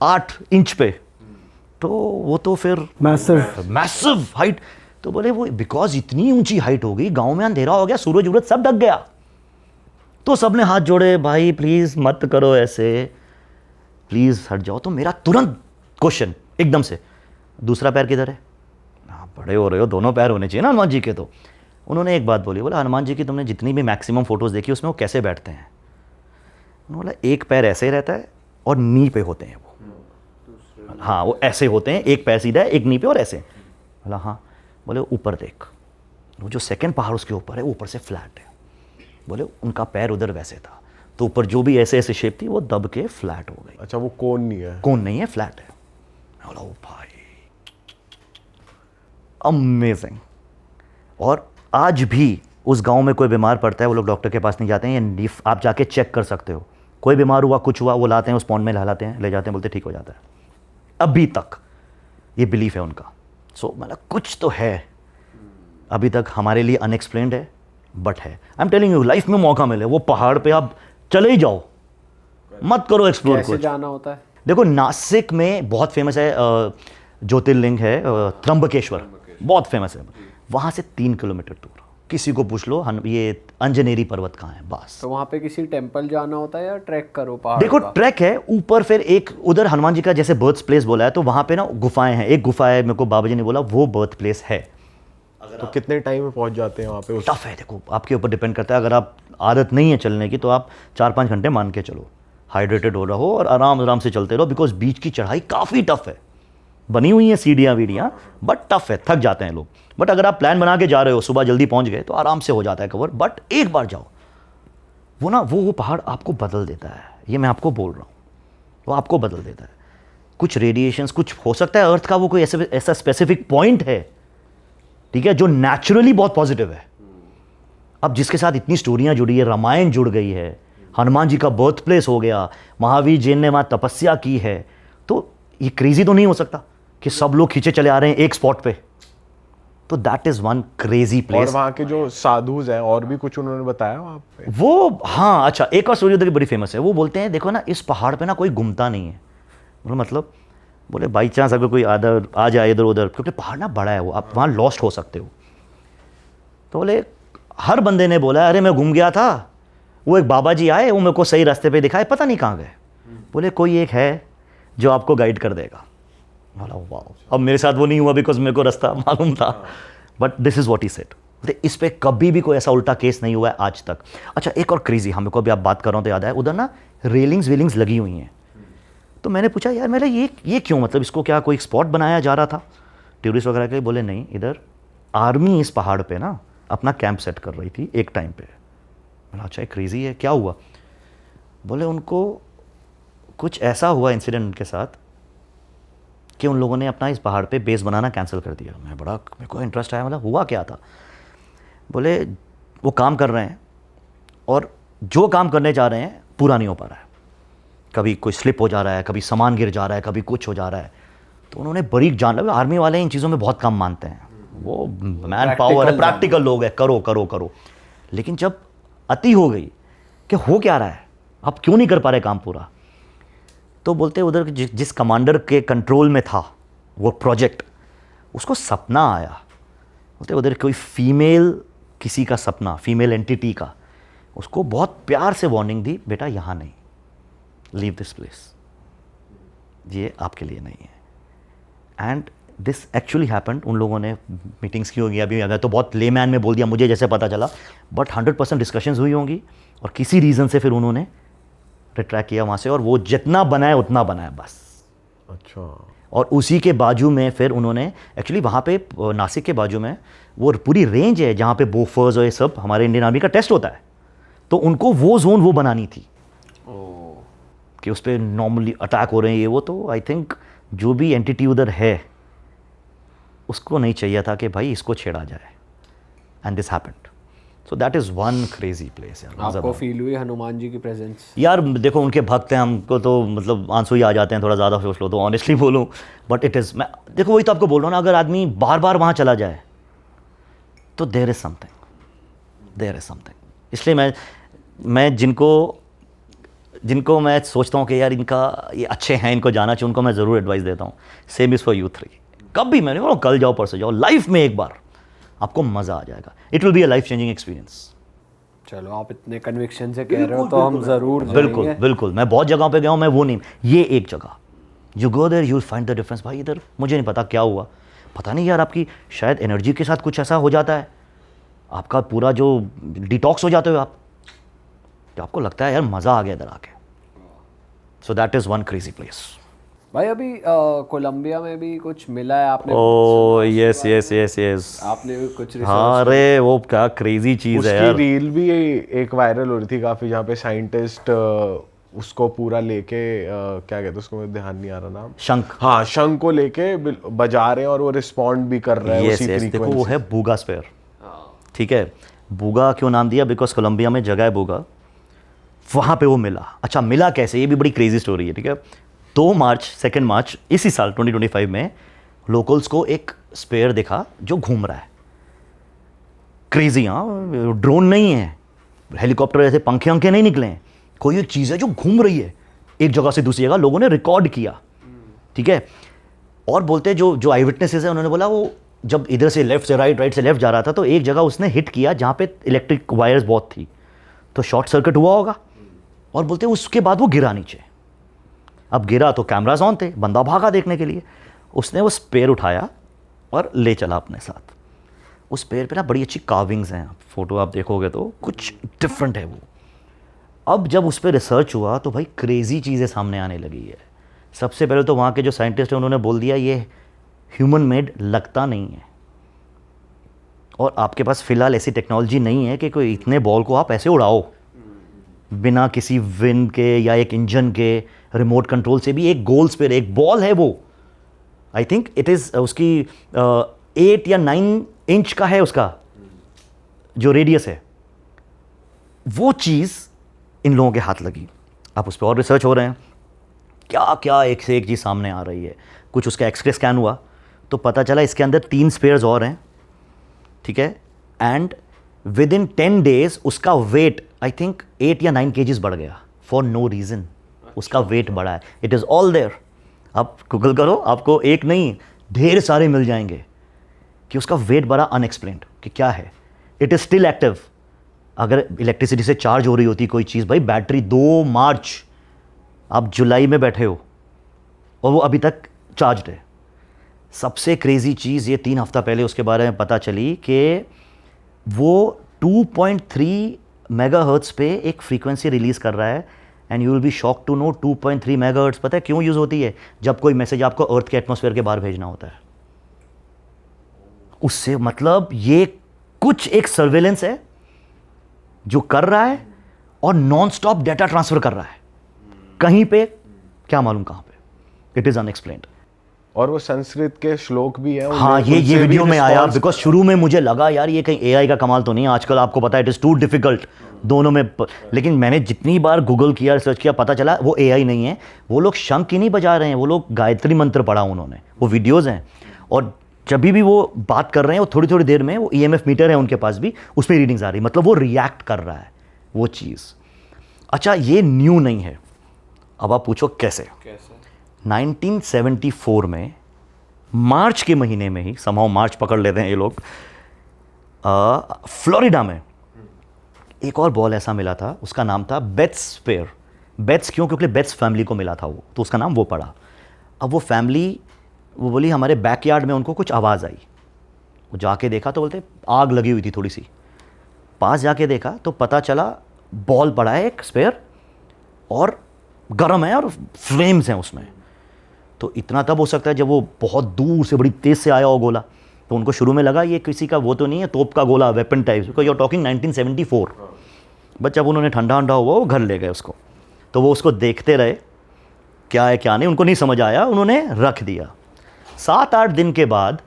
8 इंच पे, तो वो तो फिर मैसिव हाइट। तो बोले वो बिकॉज इतनी ऊंची हाइट हो गई, गांव में अंधेरा हो गया, सूरज उरज सब ढक गया, तो सबने हाथ जोड़े, भाई प्लीज मत करो ऐसे, प्लीज हट जाओ। तो मेरा तुरंत क्वेश्चन एकदम से, दूसरा पैर किधर है? हाँ बड़े हो रहे हो, दोनों पैर होने चाहिए ना हनुमान जी के। तो उन्होंने एक बात बोली, बोला हनुमान जी की तुमने जितनी भी मैक्सिमम फोटोज देखी उसमें वो कैसे बैठते हैं? उन्होंने बोला एक पैर ऐसे ही रहता है और नी पे होते हैं वो। हाँ वो ऐसे होते हैं, एक पैर सीधा है, एक नी पे और ऐसे। बोला हाँ। बोले ऊपर देख, वो जो सेकंड पहाड़ उसके ऊपर है, ऊपर से फ्लैट है। बोले उनका पैर उधर वैसे था, तो ऊपर जो भी ऐसे ऐसे शेप थी वो दब के फ्लैट हो गई। अच्छा वो कोन नहीं है? कोन नहीं है, फ्लैट है। मैं बोला ओ भाई अमेजिंग। और आज भी उस गांव में कोई बीमार पड़ता है, वो लोग डॉक्टर के पास नहीं जाते हैं, ये आप जाके चेक कर सकते हो, कोई बीमार हुआ कुछ हुआ वो लाते हैं उस पॉन्ड में नहलाते हैं, ले जाते हैं, बोलते ठीक हो जाता है। अभी तक ये बिलीफ है उनका। सो मतलब कुछ तो है, अभी तक हमारे लिए अनएक्सप्लेन्ड है, बट है। I am telling you, life में मौका मिले वो पहाड़ पे आप चले ही जाओ, मत करो एक्सप्लोर। कैसे जाना होता है? देखो नासिक में बहुत फेमस है ज्योतिर्लिंग है त्र्यंबकेश्वर, बहुत फेमस है, वहाँ से 3 किलोमीटर दूर। किसी को पूछ लो ये अंजनेरी पर्वत कहाँ है, बस। तो वहाँ पे किसी टेम्पल जाना होता है या ट्रैक करो पहाड़ देखो का? ट्रैक है ऊपर, फिर एक उधर हनुमान जी का जैसे बर्थ प्लेस बोला है, तो वहाँ पे ना गुफाएं हैं। एक गुफा है, मेरे को बाबा जी ने बोला वो बर्थ प्लेस है। तो कितने टाइम में पहुंच जाते हैं वहाँ पे? टफ है, देखो आपके ऊपर डिपेंड करता है। अगर आप आदत नहीं है चलने की तो आप 4-5 घंटे मान के चलो, हाइड्रेटेड हो रहो और आराम आराम से चलते रहो, बिकॉज बीच की चढ़ाई काफ़ी टफ है। बनी हुई हैं सीढ़ियाँ वीडियाँ, बट टफ है, थक जाते हैं लोग। बट अगर आप प्लान बना के जा रहे हो, सुबह जल्दी पहुँच गए तो आराम से हो जाता है कवर। बट एक बार जाओ, वो ना वो पहाड़ आपको बदल देता है, ये मैं आपको बोल रहा हूँ, वो आपको बदल देता है। कुछ रेडिएशंस, कुछ हो सकता है अर्थ का वो कोई ऐसा स्पेसिफिक पॉइंट है, ठीक है, जो नेचुरली बहुत पॉजिटिव है। अब जिसके साथ इतनी स्टोरियाँ जुड़ी है, रामायण जुड़ गई है, हनुमान जी का बर्थ प्लेस हो गया, महावीर जैन ने वहाँ तपस्या की है, तो ये क्रेजी तो नहीं हो सकता कि सब लोग खींचे चले आ रहे हैं एक स्पॉट पे। तो that is one crazy place. और वहाँ के जो साधुज हैं, और भी कुछ उन्होंने बताया वहाँ पे? वो हाँ अच्छा, एक और स्टोरी उधर की बड़ी फेमस है। वो बोलते हैं देखो ना इस पहाड़ पे ना कोई घूमता नहीं है। मतलब बोले बाई चांस अगर कोई आ जाए इधर उधर, क्योंकि पहाड़ ना बड़ा है, वो आप वहाँ लॉस्ट हो सकते हो। तो बोले हर बंदे ने बोला अरे मैं घूम गया था, वो एक बाबा जी आए, वो मेरे को सही रास्ते पे दिखाए, पता नहीं कहाँ गए। बोले कोई एक है जो आपको गाइड कर देगा। बोला वाह। अब मेरे साथ वो नहीं हुआ बिकॉज मेरे को रास्ता मालूम था, but this is what he said. इस पे कभी भी कोई ऐसा उल्टा केस नहीं हुआ है आज तक। अच्छा, एक और क्रेजी, हमें को अभी आप बात कर रहे हो तो याद है, उधर ना रेलिंग्स वेलिंग्स लगी हुई हैं। तो मैंने पूछा यार मैंने ये क्यों, मतलब इसको क्या कोई स्पॉट बनाया जा रहा था टूरिस्ट वगैरह के? बोले नहीं, इधर आर्मी इस पहाड़ पे ना अपना कैंप सेट कर रही थी एक टाइम पे। बोला अच्छा, क्रेजी है, क्या हुआ? बोले उनको कुछ ऐसा हुआ इंसिडेंट उनके साथ कि उन लोगों ने अपना इस पहाड़ पे बेस बनाना कैंसिल कर दिया। मेरे को इंटरेस्ट आया, मतलब हुआ क्या था? बोले वो काम कर रहे हैं और जो काम करने जा रहे हैं पूरा नहीं हो पा रहा है, कभी कोई स्लिप हो जा रहा है, कभी सामान गिर जा रहा है, कभी कुछ हो जा रहा है। तो उन्होंने बारीक जान लगा, आर्मी वाले इन चीज़ों में बहुत कम मानते हैं, वो मैन पावर है, प्रैक्टिकल लोग है, करो करो करो। लेकिन जब अति हो गई कि हो क्या रहा है, आप क्यों नहीं कर पा रहे काम पूरा, तो बोलते उधर जिस कमांडर के कंट्रोल में था वो प्रोजेक्ट, उसको सपना आया। बोलते उधर कोई फीमेल, किसी का सपना, फीमेल एंटिटी का, उसको बहुत प्यार से वार्निंग दी, बेटा यहाँ नहीं, लीव दिस प्लेस, ये आपके लिए नहीं है। And this actually happened. उन लोगों ने मीटिंग्स की होगी, अभी अगर तो बहुत लेमैन में बोल दिया मुझे जैसे पता चला, बट 100% डिस्कशंस हुई होंगी और किसी रीज़न से फिर उन्होंने रिट्रैक्ट किया वहाँ से, और वो जितना बनाए उतना बनाया बस। अच्छा। और उसी के बाजू में फिर उन्होंने एक्चुअली वहाँ पे नासिक के बाजू में वो पूरी रेंज है जहाँ पे बोफर्स और ये सब हमारे इंडियन आर्मी का टेस्ट होता है, तो उनको वो जोन वो बनानी थी कि उस पर नॉर्मली अटैक हो रहे हैं ये वो। तो आई थिंक जो भी एंटिटी उधर है उसको नहीं चाहिए था कि भाई इसको छेड़ा जाए, and this happened. So that is one crazy place. आपको फील हुई हनुमान जी की प्रेजेंस? यार देखो उनके भक्त हैं, हमको तो मतलब आंसू ही आ जाते हैं, थोड़ा ज़्यादा सोच लो तो ऑनेस्टली बोलूँ, बट इट इज़, मैं देखो वही तो आपको बोल रहा हूँ ना, अगर आदमी बार बार वहाँ चला जाए तो देयर इज़ समथिंग। इसलिए मैं जिनको मैं सोचता हूँ कि यार इनका ये अच्छे हैं, इनको जाना चाहिए, उनको मैं ज़रूर एडवाइस देता हूँ। Same is for you 3। कभी मैंने बोला कल जाओ परसों जाओ, लाइफ में एक बार आपको मज़ा आ जाएगा, it will be a life changing experience. चलो, आप इतने कन्विक्शन से कह रहे हो तो हम ज़रूर बिल्कुल बिल्कुल। मैं बहुत जगहों पे गया हूँ, मैं वो नहीं, ये एक जगह you go there, you will find the difference. भाई इधर मुझे नहीं पता क्या हुआ, पता नहीं यार, आपकी शायद एनर्जी के साथ कुछ ऐसा हो जाता है, आपका पूरा जो डिटॉक्स हो जाते हो आप, तो आपको लगता है यार मज़ा आ गया इधर आके। So that is one crazy place. भाई अभी कोलंबिया में भी कुछ मिला है आपने? Oh yes yes yes yes, आपने भी कुछ हाँ, अरे वो क्या क्रेजी चीज़ है यार। उसकी रील भी एक वायरल हो रही थी काफी, जहाँ पे साइंटिस्ट उसको पूरा लेके क्या कहते हैं उसको, मुझे ध्यान नहीं आ रहा नाम, शंख। हाँ, शंख को लेके बजा रहे हैं और वो रिस्पॉन्ड भी कर रहा है यस उसी यस, देखो वो फ्रीक्वेंसी। है बूगा स्पेयर। ठीक है, बूगा क्यों नाम दिया? बिकॉज कोलंबिया में जगह है बूगा, वहाँ पे वो मिला। अच्छा, मिला कैसे, ये भी बड़ी क्रेजी स्टोरी है। ठीक है, 2 मार्च इसी साल 2025 में लोकल्स को एक स्पेयर दिखा जो घूम रहा है। क्रेजी, हाँ, ड्रोन नहीं है, हेलीकॉप्टर ऐसे पंखे अंखे नहीं निकले हैं, कोई एक चीज़ है जो घूम रही है एक जगह से दूसरी जगह, लोगों ने रिकॉर्ड किया। ठीक है, और बोलते जो आई विटनेसेस है उन्होंने बोला वो जब इधर से लेफ्ट से राइट से लेफ्ट जा रहा था तो एक जगह उसने हिट किया जहाँ पे इलेक्ट्रिक वायर्स बहुत थी, तो शॉर्ट सर्किट हुआ होगा, और बोलते उसके बाद वो गिरा नीचे। अब गिरा तो कैमराज ऑन थे, बंदा भागा देखने के लिए, उसने वो स्पेयर उठाया और ले चला अपने साथ। उस स्पेयर पे ना बड़ी अच्छी कार्विंग्स हैं, फोटो आप देखोगे तो कुछ डिफरेंट है वो। अब जब उस पर रिसर्च हुआ तो भाई क्रेजी चीज़ें सामने आने लगी है। सबसे पहले तो वहाँ के जो साइंटिस्ट हैं उन्होंने बोल दिया ये ह्यूमन मेड लगता नहीं है, और आपके पास फ़िलहाल ऐसी टेक्नोलॉजी नहीं है कि कोई इतने बॉल को आप ऐसे उड़ाओ बिना किसी विंड के या एक इंजन के रिमोट कंट्रोल से भी। एक गोल स्पेयर, एक बॉल है वो, आई थिंक इट इज़ उसकी 8 या 9 इंच का है उसका जो रेडियस है, वो चीज़ इन लोगों के हाथ लगी। अब उस पर और रिसर्च हो रहे हैं, क्या क्या एक से एक चीज़ सामने आ रही है। कुछ उसका एक्सरे स्कैन हुआ तो पता चला इसके अंदर 3 स्पेयर्स और हैं। ठीक है, एंड विद इन 10 डेज उसका वेट आई थिंक 8 या 9 केजीज बढ़ गया फॉर नो रीज़न। उसका वेट बढ़ा है, इट इज़ ऑल देयर। आप गूगल करो, आपको एक नहीं ढेर सारे मिल जाएंगे कि उसका वेट बढ़ा अनएक्सप्लेन्ड कि क्या है। It is still active. अगर इलेक्ट्रिसिटी से चार्ज हो रही होती कोई चीज़, भाई बैटरी 2 मार्च आप जुलाई में बैठे हो और वो अभी तक चार्ज्ड है। सबसे क्रेजी चीज़ ये 3 हफ्ता पहले उसके बारे में पता चली कि वो 2.3 मेगाहर्ट्ज़ पे एक फ्रीक्वेंसी रिलीज़ कर रहा है। And you will be shock to know 2.3 megahertz पता है क्यों यूज़ होती है? जब कोई मैसेज आपको अर्थ के एटमॉस्फेयर के बाहर भेजना होता है। उससे मतलब ये कुछ एक सर्वेलेंस है जो कर रहा है और नॉन स्टॉप डेटा ट्रांसफर कर रहा है कहीं पे, क्या मालूम कहां पे। It is unexplained. और वो संस्कृत के श्लोक भी है। हाँ, ये वीडियो में आया बिकॉज शुरू में मुझे लगा यार ये कहीं एआई का कमाल तो नहीं है, आजकल आपको पता है इट इज टू डिफिकल्ट दोनों में। लेकिन मैंने जितनी बार गूगल किया, रिसर्च किया, पता चला वो एआई नहीं है। वो लोग शंख ही नहीं बजा रहे हैं, वो लोग गायत्री मंत्र पढ़ा उन्होंने, वो वीडियोज़ हैं। और जब भी वो बात कर रहे हैं वो थोड़ी थोड़ी देर में वो ईएमएफ मीटर है उनके पास भी, उसमें रीडिंग्स आ रही, मतलब वो रिएक्ट कर रहा है वो चीज़। अच्छा, ये न्यू नहीं है। अब आप पूछो कैसे? 1974 में मार्च के महीने में ही, समहाउ मार्च पकड़ लेते हैं ये लोग, फ्लोरिडा में एक और बॉल ऐसा मिला था, उसका नाम था बेथ्स स्पेयर। बेथ्स क्यों? क्योंकि बेथ्स फैमिली को मिला था वो, तो उसका नाम वो पड़ा। अब वो फैमिली वो बोली हमारे बैकयार्ड में उनको कुछ आवाज़ आई। वो जाके देखा तो बोलते आग लगी हुई थी थोड़ी सी। पास जाके देखा तो पता चला बॉल पड़ा है एक स्पेयर और गर्म है और फ्लेम्स हैं उसमें। तो इतना तब हो सकता है जब वो बहुत दूर से बड़ी तेज़ से आया हो गोला, तो उनको शुरू में लगा ये किसी का वो तो नहीं है, तोप का गोला, weapon type, because you are talking 1974। But जब उन्होंने ठंडा हुआ वो घर ले गए उसको, तो वो उसको देखते रहे क्या है क्या नहीं, उनको नहीं समझ आया, उन्होंने रख दिया। 7-8 दिन के बाद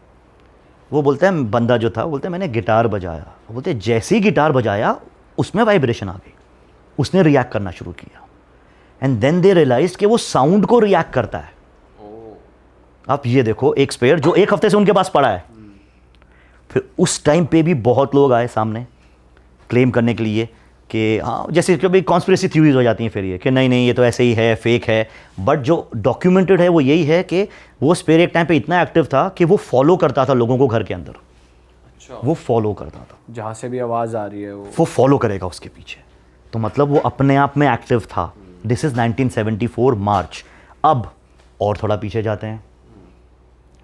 वो बोलते हैं, बंदा जो था बोलते हैं मैंने गिटार बजाया, वो बोलते जैसे ही गिटार बजाया उसमें वाइब्रेशन आ गई, उसने रिएक्ट करना शुरू किया। एंड देन दे रियलाइज कि वो साउंड को रिएक्ट करता है। आप ये देखो, एक स्पेयर जो 1 हफ्ते से उनके पास पड़ा है। फिर उस टाइम पे भी बहुत लोग आए सामने क्लेम करने के लिए कि हाँ, जैसे कभी कॉन्स्पिरेसी थ्योरीज हो जाती हैं फिर ये कि नहीं नहीं ये तो ऐसे ही है, फेक है। बट जो डॉक्यूमेंटेड है वो यही है कि वो स्पेयर एक टाइम पे इतना एक्टिव था कि वो फॉलो करता था लोगों को घर के अंदर। अच्छा, वो फॉलो करता था, जहाँ से भी आवाज़ आ रही है वो फॉलो करेगा उसके पीछे। तो मतलब वो अपने आप में एक्टिव था। दिस इज़ 1974 मार्च। अब और थोड़ा पीछे जाते हैं,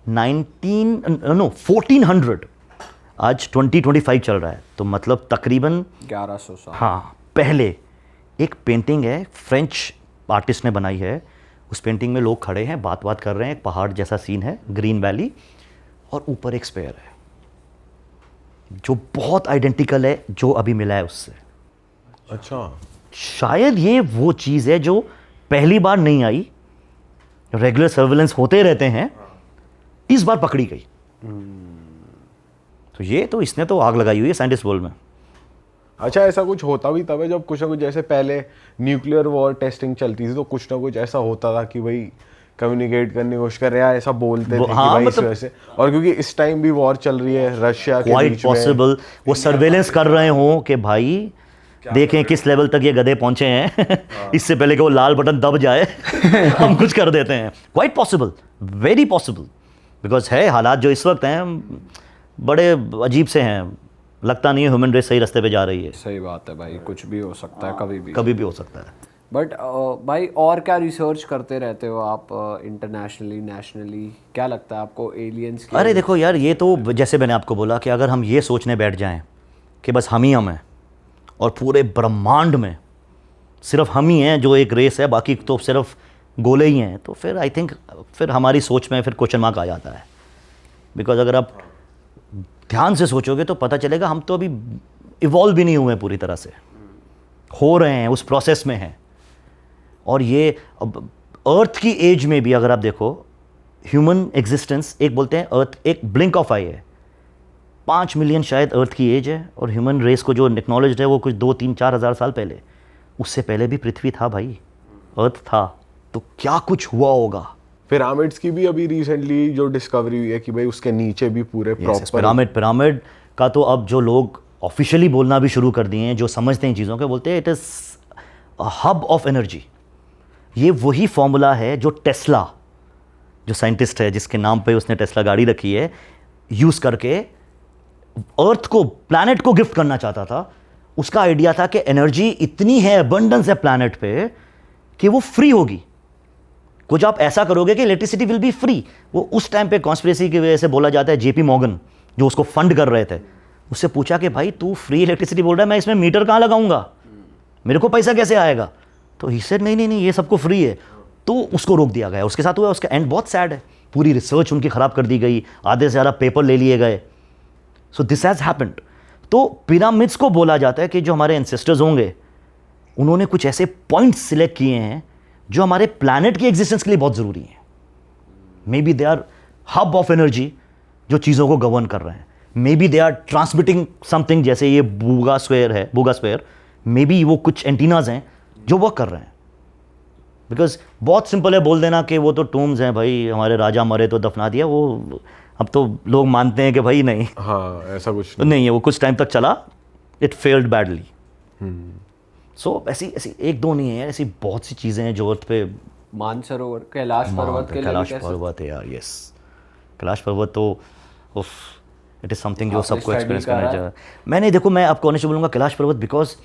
1400, आज 2025 चल रहा है, तो मतलब तकरीबन 1100 साल हाँ पहले एक पेंटिंग है, फ्रेंच आर्टिस्ट ने बनाई है। उस पेंटिंग में लोग खड़े हैं, बात बात कर रहे हैं, एक पहाड़ जैसा सीन है, ग्रीन वैली, और ऊपर एक स्पेयर है जो बहुत आइडेंटिकल है जो अभी मिला है उससे। अच्छा, शायद ये वो चीज़ है जो पहली बार नहीं आई, रेगुलर सर्वेलेंस होते रहते हैं, इस बार पकड़ी गई। तो ये तो इसने तो आग लगाई हुई है साइंटिस्ट वर्ल्ड में। अच्छा, ऐसा कुछ होता भी तब है जब कुछ ना कुछ, जैसे पहले न्यूक्लियर वॉर टेस्टिंग चलती थी तो कुछ ना कुछ ऐसा होता था कि भाई कम्युनिकेट करने की कोशिश कर रहे हैं, ऐसा बोलते थे कि हाँ, भाई मतलब, इस वजह से। और क्योंकि इस टाइम भी वॉर चल रही है रशिया के क्वाइट बीच में, पॉसिबल वो सर्वेलेंस कर रहे हो कि भाई देखें किस लेवल तक ये गधे पहुंचे हैं इससे पहले कि वो लाल बटन दब जाए हम कुछ कर देते हैं। Quite possible, very possible, because है हालात जो इस वक्त हैं बड़े अजीब से हैं। लगता नहीं है ह्यूमन रेस सही रास्ते पे जा रही है। सही बात है भाई, कुछ भी हो सकता है कभी भी हो सकता है। बट भाई और क्या रिसर्च करते रहते हो आप इंटरनेशनली, नेशनली? क्या लगता है आपको एलियंस की? अरे देखो यार, ये तो जैसे मैंने आपको बोला कि अगर हम ये सोचने बैठ जाएं कि बस हम ही हम हैं और पूरे ब्रह्मांड में सिर्फ हम ही हैं जो एक रेस है, बाकी तो सिर्फ गोले ही हैं, तो फिर आई थिंक फिर हमारी सोच में फिर क्वेश्चन मार्क आ जाता है। बिकॉज अगर आप ध्यान से सोचोगे तो पता चलेगा हम तो अभी इवॉल्व भी नहीं हुए पूरी तरह से, हो रहे हैं, उस प्रोसेस में हैं। और ये अब अर्थ की एज में भी अगर आप देखो, ह्यूमन एग्जिस्टेंस, एक बोलते हैं अर्थ एक ब्लिंक ऑफ आई है, 5 मिलियन शायद अर्थ की एज है, और ह्यूमन रेस को जो एक्नॉलेज्ड है वो कुछ 2-3-4 हज़ार साल पहले। उससे पहले भी पृथ्वी था भाई, अर्थ था, तो क्या कुछ हुआ होगा। पिरामिड्स की भी अभी रिसेंटली जो डिस्कवरी हुई है कि भाई उसके नीचे भी पूरे प्रॉपर पिरामिड का तो अब जो लोग ऑफिशियली बोलना भी शुरू कर दिए हैं, जो समझते हैं चीज़ों के, बोलते हैं it is a hub of energy. ये वही फॉर्मूला है जो टेस्ला, जो साइंटिस्ट है जिसके नाम पे उसने टेस्ला गाड़ी रखी है, यूज़ करके अर्थ को, प्लैनेट को गिफ्ट करना चाहता था। उसका आइडिया था कि एनर्जी इतनी है, अबंडेंस है प्लैनेट पे, कि वो फ्री होगी, कुछ आप ऐसा करोगे कि इलेक्ट्रिसिटी विल बी फ्री। वो उस टाइम पे कॉन्स्पिरेसी की वजह से बोला जाता है, जेपी मॉर्गन जो उसको फंड कर रहे थे, उससे पूछा कि भाई तू फ्री इलेक्ट्रिसिटी बोल रहा है, मैं इसमें मीटर कहाँ लगाऊंगा, मेरे को पैसा कैसे आएगा? तो ही सेड नहीं नहीं नहीं, ये सबको फ्री है। तो उसको रोक दिया गया। उसके साथ हुआ, उसका एंड बहुत सैड है, पूरी रिसर्च उनकी ख़राब कर दी गई, आधे से ज़्यादा पेपर ले लिए गए। So this has happened. तो पिरामिड्स को बोला जाता है कि जो हमारे एंसेस्टर्स होंगे उन्होंने कुछ ऐसे पॉइंट्स सिलेक्ट किए हैं जो हमारे प्लैनेट की एग्जिस्टेंस के लिए बहुत ज़रूरी हैं। May be they are hub of energy जो चीज़ों को गवर्न कर रहे हैं, may be they are transmitting something, जैसे ये बूगास्फीयर है, बूगास्फीयर, मे बी वो कुछ एंटीनाज हैं जो वर्क कर रहे हैं। बिकॉज बहुत सिंपल है बोल देना कि वो तो टूम्स हैं भाई, हमारे राजा मरे तो दफना दिया, वो अब तो लोग मानते हैं कि भाई नहीं, हाँ ऐसा कुछ तो नहीं है, वो कुछ टाइम तक चला, इट फेल्ड बैडली। सो ऐसी ऐसी एक दो नहीं है, ऐसी बहुत सी चीज़ें हैं जो अर्थ पे। मानसरोवर, कैलाश पर्वत के लिए कैलाश कैसे? पर्वत है यार, यस, कैलाश पर्वत तो उफ, इट इज़ समथिंग जो आपने सबको study एक्सपीरियंस करा करना है? चाहिए। मैंने, देखो मैं आपको ऑनेस्ट बोलूँगा, कैलाश पर्वत बिकॉज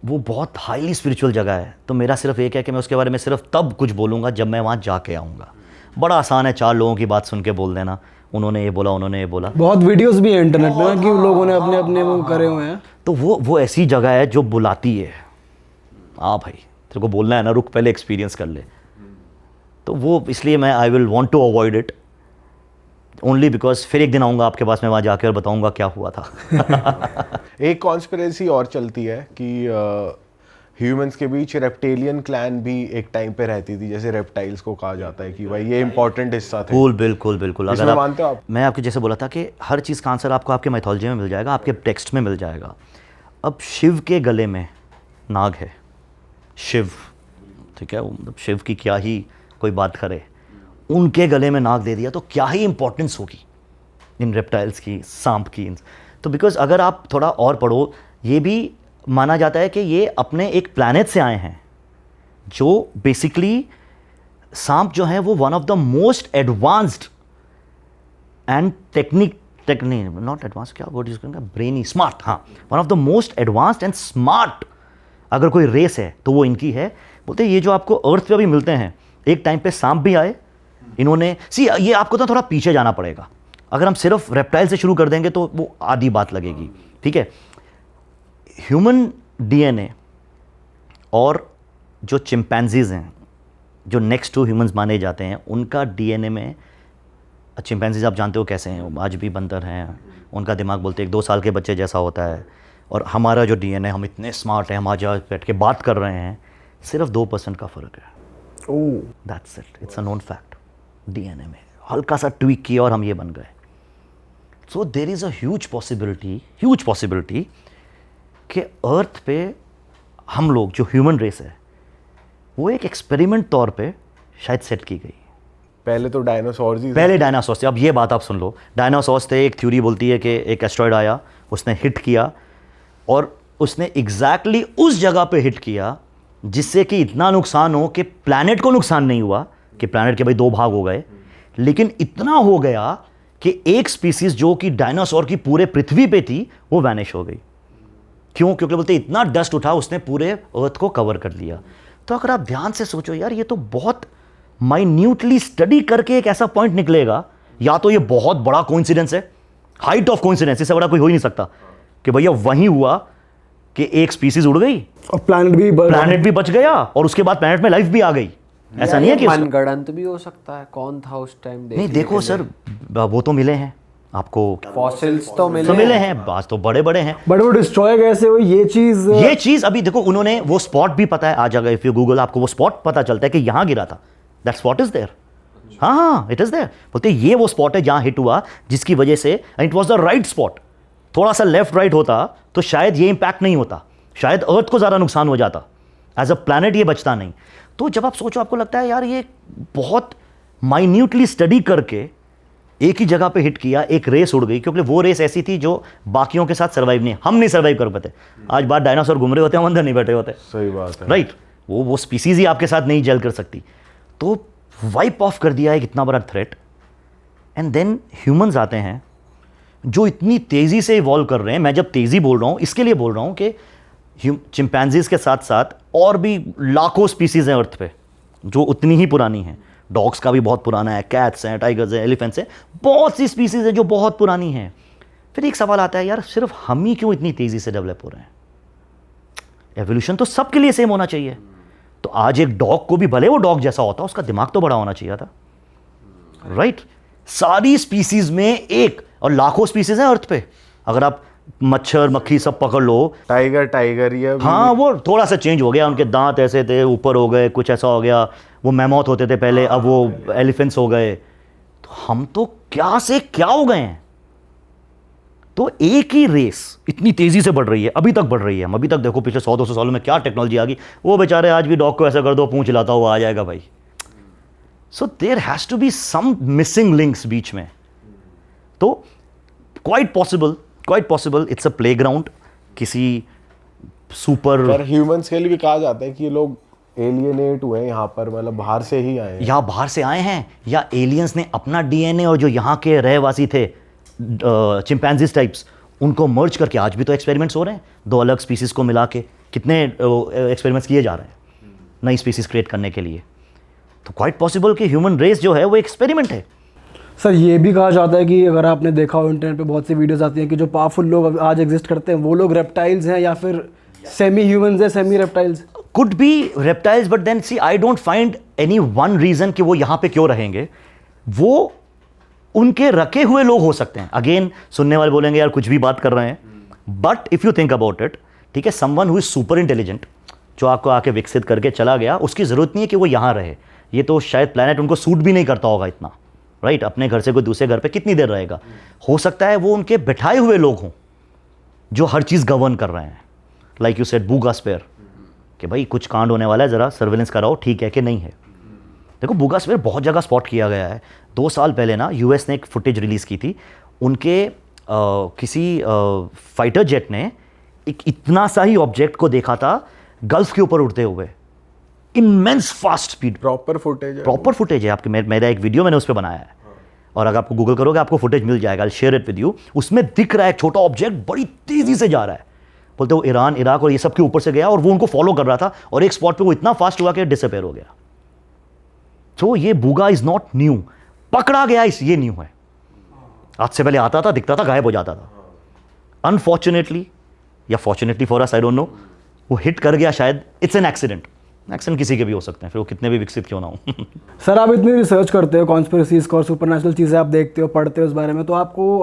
वो बहुत हाईली स्पिरिचुअल जगह है, तो मेरा सिर्फ एक है कि मैं उसके बारे में सिर्फ तब कुछ बोलूँगा जब मैं वहाँ जाके आऊँगा। बड़ा आसान है 4 लोगों की बात सुन के बोल देना, उन्होंने ये बोला, उन्होंने ये बोला। बहुत वीडियोस भी हैं इंटरनेट पे ना कि लोगों ने अपने अपने वो करे हुए हैं। तो वो ऐसी जगह है जो बुलाती है, हाँ भाई तेरे को बोलना है ना, रुक पहले एक्सपीरियंस कर ले। तो वो इसलिए मैं I will want to avoid it only because फिर एक दिन आऊँगा आपके पास, मैं वहाँ जाकर बताऊँगा क्या हुआ था। एक कॉन्स्पिरेसी और चलती है कि ह्यूमंस के बीच रेप्टेलियन क्लैन भी एक टाइम पे रहती थी, जैसे रेप्टाइल्स को कहा जाता है कि भाई ये इंपॉर्टेंट हिस्सा थे। बिल्कुल बिल्कुल। इसमें मानते हो आप? मैं आपको जैसे बोला था कि हर चीज़ का आंसर आपको आपके माइथोलॉजी में मिल जाएगा, आपके टेक्स्ट में मिल जाएगा। अब शिव के गले में नाग है, शिव, ठीक है, मतलब शिव की क्या ही कोई बात करे, उनके गले में नाग दे दिया तो क्या ही इंपॉर्टेंस होगी इन रेप्टाइल्स की, सांप की। तो बिकॉज अगर आप थोड़ा और पढ़ो, ये भी माना जाता है कि ये अपने एक प्लैनेट से आए हैं जो बेसिकली, सांप जो है वो one of the most advanced and not advance, क्या वर्ड यूज करेंगे, ब्रेनी, स्मार्ट, हाँ, one of the most advanced and smart अगर कोई रेस है तो वो इनकी है। बोलते हैं ये जो आपको अर्थ पे अभी मिलते हैं, एक टाइम पे सांप भी आए, इन्होंने ये आपको तो थोड़ा पीछे जाना पड़ेगा, अगर हम सिर्फ रेप्टाइल से शुरू कर देंगे तो वो आधी बात लगेगी, ठीक है। ह्यूमन डीएनए और जो चिंपैंजीज हैं जो नेक्स्ट टू ह्यूमंस माने जाते हैं, उनका डीएनए में, चिंपैंजीज आप जानते हो कैसे हैं, आज भी बंदर हैं, उनका दिमाग बोलते हैं 1-2 साल के बच्चे जैसा होता है, और हमारा जो डीएनए, हम इतने स्मार्ट हैं, हम आज बैठ के बात कर रहे हैं, सिर्फ 2% का फ़र्क है। Oh, that's it, it's a known fact. DNA में हल्का सा ट्वीक किया और हम ये बन गए। So there is a huge possibility कि अर्थ पे हम लोग जो ह्यूमन रेस है वो एक एक्सपेरिमेंट तौर पे शायद सेट की गई। पहले तो डायनासोर्स ही थे। पहले डायनासोर्स थे। अब ये बात आप सुन लो, डायनासोर्स थे, एक थ्योरी बोलती है कि एक एस्ट्रॉयड आया, उसने हिट किया और उसने एग्जैक्टली उस जगह पे हिट किया जिससे कि इतना नुकसान हो कि प्लैनेट को नुकसान नहीं हुआ, कि प्लैनेट के भाई 2 भाग हो गए, लेकिन इतना हो गया कि एक स्पीसीज जो कि डायनासोर की पूरे पृथ्वी पे थी वो वैनिश हो गई। क्यों? क्योंकि बोलते इतना डस्ट उठा, उसने पूरे अर्थ को कवर कर लिया। तो अगर आप ध्यान से सोचो यार, ये तो बहुत माइन्यूटली स्टडी करके एक ऐसा पॉइंट निकलेगा, या तो ये बहुत बड़ा कोइंसिडेंस है, हाइट ऑफ कोइंसिडेंस, इससे बड़ा कोई हो ही नहीं सकता, कि भैया वहीं हुआ कि एक स्पीसीज उड़ गई और प्लैनेट भी बच गया और उसके बाद प्लैनेट में लाइफ भी आ गई। ऐसा नहीं है कि मनगढ़ंत भी हो सकता है, कौन था उस टाइम? नहीं, देखो सर, वो तो मिले हैं आपको, फॉसिल्स तो मिले हैं, बात तो बड़े बड़े हैं, बट वो डिस्ट्रॉय कैसे हुई ये चीज अभी देखो, उन्होंने वो स्पॉट भी पता है, आ जाएगा इफ यू गूगल, आपको वो स्पॉट पता चलता है कि यहां गिरा था, दैट स्पॉट इज देयर। हाँ, इट इज देयर। बोलते ये वो स्पॉट है जहां हिट हुआ, जिसकी वजह से, it was the right spot. थोड़ा सा लेफ्ट राइट होता तो शायद ये इंपैक्ट नहीं होता, शायद अर्थ को ज्यादा नुकसान हो जाता, एज अ प्लैनेट ये बचता नहीं। तो जब आप सोचो, आपको लगता है यार ये बहुत माइन्यूटली स्टडी करके एक ही जगह पे हिट किया, एक रेस उड़ गई, क्योंकि वो रेस ऐसी थी जो बाकियों के साथ सर्वाइव नहीं, हम नहीं सर्वाइव कर पाते। आज बात डायनासोर घूम रहे होते हैं, हम अंदर नहीं बैठे होते। सही बात है, राइट। वो स्पीसीज ही आपके साथ नहीं जेल कर सकती। तो वाइप ऑफ कर दिया एक इतना बड़ा थ्रेट, एंड देन ह्यूमंस आते हैं जो इतनी तेज़ी से इवॉल्व कर रहे हैं। मैं जब तेज़ी बोल रहा हूँ, इसके लिए बोल रहा हूँ कि चिंपैंजीज के साथ साथ और भी लाखों स्पीसीज हैं अर्थ पे जो उतनी ही पुरानी हैं। डॉग्स का भी बहुत पुराना है, कैट्स हैं, टाइगर्स हैं, एलिफेंट्स हैं, बहुत सी स्पीसीज हैं जो बहुत पुरानी हैं। फिर एक सवाल आता है यार, सिर्फ हम ही क्यों इतनी तेजी से डेवलप हो रहे हैं? एवोल्यूशन तो सबके लिए सेम होना चाहिए। तो आज एक डॉग को भी, भले वो डॉग जैसा होता, उसका दिमाग तो बड़ा होना चाहिए था, राइट? सारी स्पीसीज में एक, और लाखों स्पीसीज हैं अर्थ पे। अगर आप मच्छर मक्खी सब पकड़ लो, टाइगर ये हाँ वो थोड़ा सा चेंज हो गया, उनके दांत ऐसे थे ऊपर हो गए, कुछ ऐसा हो गया। वो मैमोथ होते थे पहले, अब वो एलिफेंट्स हो गए। तो हम तो क्या से क्या हो गए हैं? तो एक ही रेस इतनी तेजी से बढ़ रही है, अभी तक बढ़ रही है। हम अभी तक देखो पिछले 100-200 सालों में क्या टेक्नोलॉजी आ गई। वो बेचारे आज भी डॉग को ऐसा कर दो, पूंछ लाता हुआ आ जाएगा भाई। So there has to be some missing links बीच में। तो quite possible it's a playground किसी सुपर। पर ह्यूमंस के लिए भी कहा जाता है कि ये लोग एलियनेट हुए हैं यहाँ पर, मतलब बाहर से ही आए हैं। या बाहर से आए हैं, या एलियंस ने अपना डीएनए और जो यहाँ के रहवासी थे चिंपैंजीज टाइप्स, उनको मर्ज करके, आज भी तो एक्सपेरिमेंट्स हो रहे हैं, दो अलग स्पीसीज को मिला के कितने एक्सपेरिमेंट्स किए जा रहे हैं नई स्पीसीज क्रिएट करने के लिए। तो क्वाइट पॉसिबल कि ह्यूमन रेस जो है वो एक्सपेरिमेंट है। सर ये भी कहा जाता है कि अगर आपने देखा हो इंटरनेट पे बहुत सी वीडियोस आती हैं कि जो पावरफुल लोग आज एग्जिस्ट करते हैं वो लोग रेप्टाइल्स हैं या फिर सेमी ह्यूमंस हैं, semi reptiles. Could be reptiles, but then see I don't find any one reason कि वो यहाँ पे क्यों रहेंगे। वो उनके रखे हुए लोग हो सकते हैं। अगेन सुनने वाले बोलेंगे यार कुछ भी बात कर रहे हैं, but if you think about it, ठीक है, someone who is super intelligent जो आपको आके विकसित करके चला गया, उसकी जरूरत नहीं है कि वो यहाँ रहे। ये तो शायद प्लैनेट उनको सूट भी नहीं करता होगा इतना, राइट? अपने घर से कोई दूसरे घर पे कितनी देर रहेगा? हो सकता है वो उनके बिठाए हुए लोग हों जो हर चीज़ गवर्न कर रहे हैं। लाइक यू सेड बूगास्पेयर, कि भाई कुछ कांड होने वाला है, ज़रा सर्वेलेंस कराओ, ठीक है कि नहीं है। देखो बूगास्पेयर बहुत जगह स्पॉट किया गया है। 2 साल पहले ना यूएस ने एक फुटेज रिलीज़ की थी, उनके किसी फाइटर जेट ने एक इतना सा ही ऑब्जेक्ट को देखा था गल्फ के ऊपर उड़ते हुए, immense fast speed. Proper footage है आपके, मेरा एक वीडियो मैंने उस पर बनाया है, और अगर आपको गूगल करोगे आपको फुटेज मिल जाएगा, I share it with you. उसमें दिख रहा है एक छोटा ऑब्जेक्ट बड़ी तेजी से जा रहा है, बोलते वो ईरान, इराक और ये सब के ऊपर से गया, और वो उनको फॉलो कर रहा था, और एक स्पॉट पे वो इतना फास्ट हुआ कि डिसअपेयर हो गया। तो ये बूगा इज नॉट न्यू, पकड़ा गया इस, ये न्यू है। आज से पहले आता था, दिखता था, गायब हो जाता था। अनफॉर्चुनेटली या fortunately for us, I don't know, वो हिट कर गया शायद। इट्स एन एक्सीडेंट किसी के भी हो सकते हैं, फिर वो कितने भी विकसित क्यों ना हो। सर आप इतनी रिसर्च करते हो, कॉन्स्पिरेसीज और सुपरनेचुरल चीज़ें आप देखते हो, पढ़ते हो उस बारे में, तो आपको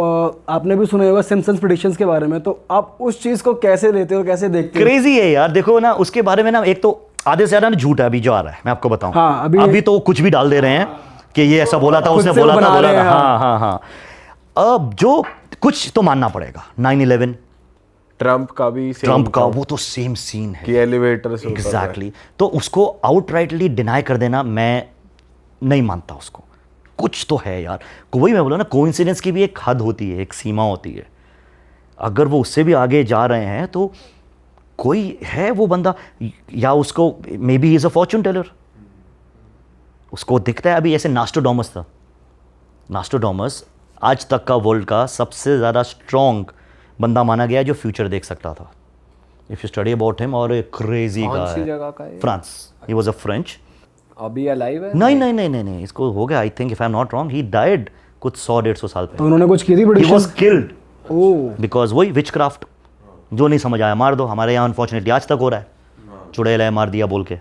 आपने भी सुना होगा सिम्पसन्स प्रेडिक्शंस के बारे में, तो आप उस चीज़ को कैसे लेते हो, कैसे देखते हो? क्रेजी है यार। देखो ना उसके बारे में ना, एक तो आधे से ज़्यादा ना झूठ है अभी जो आ रहा है, मैं आपको बताऊं। हाँ, अभी तो कुछ भी डाल दे रहे हैं कि ये ऐसा बोला था, उसने बोला था। हाँ। अब जो कुछ तो मानना पड़ेगा, 9/11 ट्रंप का भी ट्रंप का वो तो सेम सीन है कि एलिवेटर से एग्जैक्टली। तो उसको आउटराइटली डिनाई कर देना मैं नहीं मानता उसको। कुछ तो है यार, वही मैं बोला ना, कोइंसिडेंस की भी एक हद होती है, एक सीमा होती है। अगर वो उससे भी आगे जा रहे हैं तो कोई है वो बंदा, या उसको may be he is a fortune teller, उसको दिखता है। अभी ऐसे नास्ट्रोडामस था, नास्ट्रोडामस आज तक का वर्ल्ड का सबसे ज़्यादा स्ट्रॉन्ग बंदा माना गया जो फ्यूचर देख सकता था। If you study about him, और क्रेजी कौन सी जगह का है? France, he was a French. अभी अलाइव है? नहीं, इसको हो गया, I think if I am not wrong, he died कुछ 100-150 साल तो पहले। उन्होंने कुछ की थी he was prediction? Killed oh, because वही विचक्राफ्ट, जो नहीं समझ आया मार दो। हमारे यहाँ अनफॉर्चुनेटली आज तक हो रहा है, चुड़ैल है मार दिया बोल के।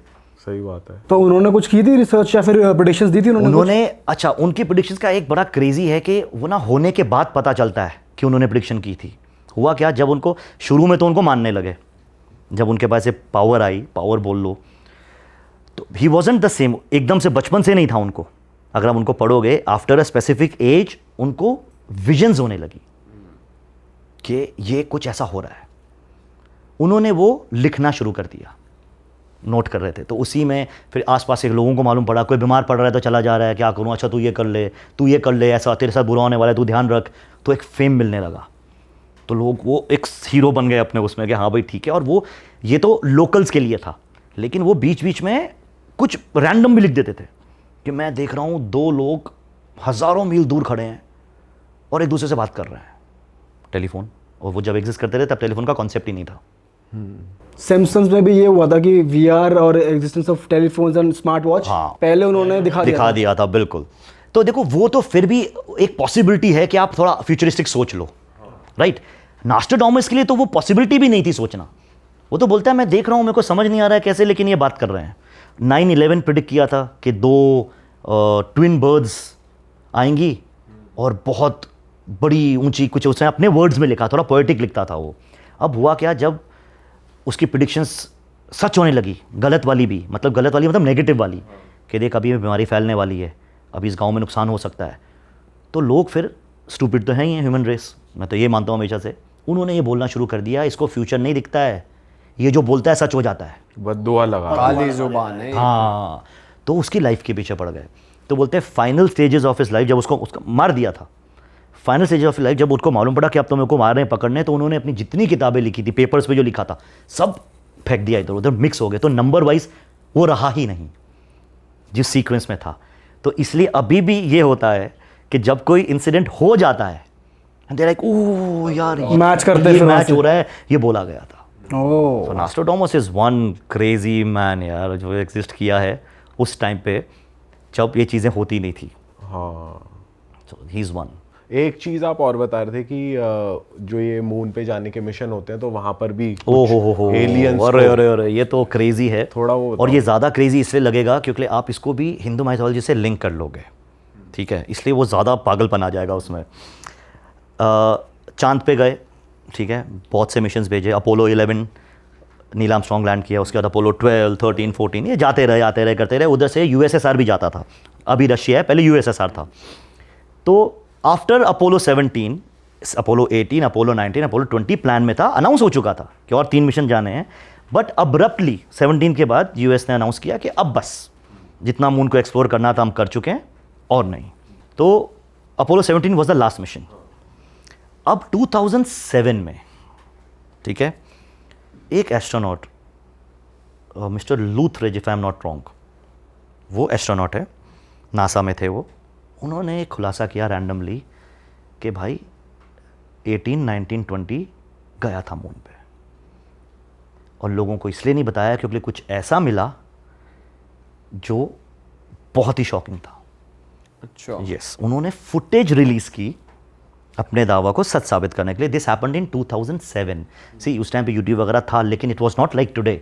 सही बात है। तो उन्होंने कुछ की थी रिसर्च या फिर प्रेडिक्शंस दी थी उन्होंने? अच्छा, उनकी प्रेडिक्शंस का एक बड़ा क्रेजी है कि वो ना होने के बाद पता चलता है कि उन्होंने प्रेडिक्शन की थी। हुआ क्या, जब उनको शुरू में तो उनको मानने लगे, जब उनके पास पावर आई, पावर बोल लो, तो ही वॉजंट द सेम, एकदम से बचपन से नहीं था उनको। अगर आप उनको पढ़ोगे, आफ्टर अ स्पेसिफिक एज उनको विजन्स होने लगी कि ये कुछ ऐसा हो रहा है। उन्होंने वो लिखना शुरू कर दिया, नोट कर रहे थे। तो उसी में फिर आसपास के लोगों को मालूम पड़ा, कोई बीमार पड़ रहा है तो चला जा रहा है, क्या करूँ, अच्छा तू ये कर ले, तू ये कर ले, ऐसा तेरे साथ बुरा होने वाला है, तू ध्यान रख। तो एक फेम मिलने लगा, तो लोग वो एक हीरो बन गए अपने उसमें कि हाँ भाई ठीक है। और वो ये तो लोकल्स के लिए था, लेकिन वो बीच बीच में कुछ रैंडम भी लिख देते थे कि मैं देख रहा हूँ 2 लोग हज़ारों मील दूर खड़े हैं और एक दूसरे से बात कर रहे हैं, टेलीफोन। और वो जब एग्जिस्ट करते थे तब टेलीफोन का कॉन्सेप्ट ही नहीं था, सैमसंग में भी ये हुआ था कि VR और existence of telephones and smart watch हाँ। पहले उन्होंने दिखा दिया था बिल्कुल। तो देखो वो तो फिर भी एक पॉसिबिलिटी है कि आप थोड़ा फ्यूचरिस्टिक सोच लो, राइट। नास्ट्राडामस के लिए तो वो पॉसिबिलिटी भी नहीं थी सोचना। वो तो बोलता है मैं देख रहा हूँ, मेरे को समझ नहीं आ रहा है कैसे, लेकिन ये बात कर रहे हैं। 9/11 प्रिडिक्ट किया था कि 2 ट्विन बर्ड्स आएंगी और बहुत बड़ी ऊंची, कुछ उसने अपने वर्ड्स में लिखा, थोड़ा पोएटिक लिखता था वो। अब हुआ क्या, जब उसकी प्रिडिक्शंस सच होने लगी, गलत वाली भी, गलत वाली मतलब नेगेटिव वाली, कि देख अभी बीमारी फैलने वाली है, अभी इस गांव में नुकसान हो सकता है, तो लोग फिर स्टूपिड तो हैं ही हैं, ह्यूमन रेस, मैं तो ये मानता हूँ हमेशा से। उन्होंने ये बोलना शुरू कर दिया, इसको फ्यूचर नहीं दिखता है, ये जो बोलता है सच हो जाता है, बद्दुआ लगा। काली जुबान है। हाँ। तो उसकी लाइफ के पीछे पड़ गए। तो बोलते हैं final stages of his life, जब उसका मार दिया था, फाइनल स्टेज ऑफ लाइफ जब उसको मालूम पड़ा कि अब तो मेरे को मार रहे हैं, पकड़ने, तो उन्होंने अपनी जितनी किताबें लिखी थी, पेपर्स पे जो लिखा था, सब फेंक दिया इधर उधर, मिक्स हो गए। तो नंबर वाइज वो रहा ही नहीं जिस सीक्वेंस में था। तो इसलिए अभी भी ये होता है कि जब कोई इंसिडेंट हो जाता है, लाइक ओह यार मैच करते ये फिर मैच हो रहा है, ये बोला गया था। ओह तो नास्ट्राडामस इज वन क्रेजी मैन यार, जो एग्जिस्ट किया है उस टाइम पे जब ये चीज़ें होती नहीं थी। हाँ। सो ही इज़ वन। एक चीज आप और बता रहे थे कि जो ये मून पे जाने के मिशन होते हैं तो वहां पर भी ओ हो एलियंस, अरे ये तो क्रेजी है थोड़ा वो और ये ज़्यादा क्रेजी इसलिए लगेगा क्योंकि आप इसको भी हिंदू माइथोलॉजी से लिंक कर लोगे, ठीक है, इसलिए वो ज़्यादा पागलपन आ जाएगा उसमें। चांद पे गए, ठीक है, बहुत से मिशंस भेजे। अपोलो 11 नील आर्मस्ट्रॉन्ग लैंड किया, उसके बाद अपोलो 12, 13, 14 ये जाते रहे करते रहे। उधर से USSR भी जाता था, अभी रशिया है, पहले USSR था। तो after Apollo 17, Apollo 18, Apollo 19, Apollo 20 plan में था, अनाउंस हो चुका था कि और 3 मिशन जाने हैं, बट अब्रप्टली 17 के बाद US ने अनाउंस किया कि अब बस जितना मून को एक्सप्लोर करना था हम कर चुके हैं और नहीं। तो Apollo 17 was the last mission. अब 2007 में, ठीक है, एक astronaut mister Luthrage, if I am not wrong, वो एस्ट्रोनॉट है, नासा में थे वो, उन्होंने एक खुलासा किया रैंडमली कि भाई 18, 19, 20 गया था मून पे, और लोगों को इसलिए नहीं बताया क्योंकि कुछ ऐसा मिला जो बहुत ही शॉकिंग था। अच्छा। यस, उन्होंने फुटेज रिलीज की अपने दावा को सच साबित करने के लिए। This happened in 2007। सी उस टाइम पे यूट्यूब वगैरह था, लेकिन it was not like today.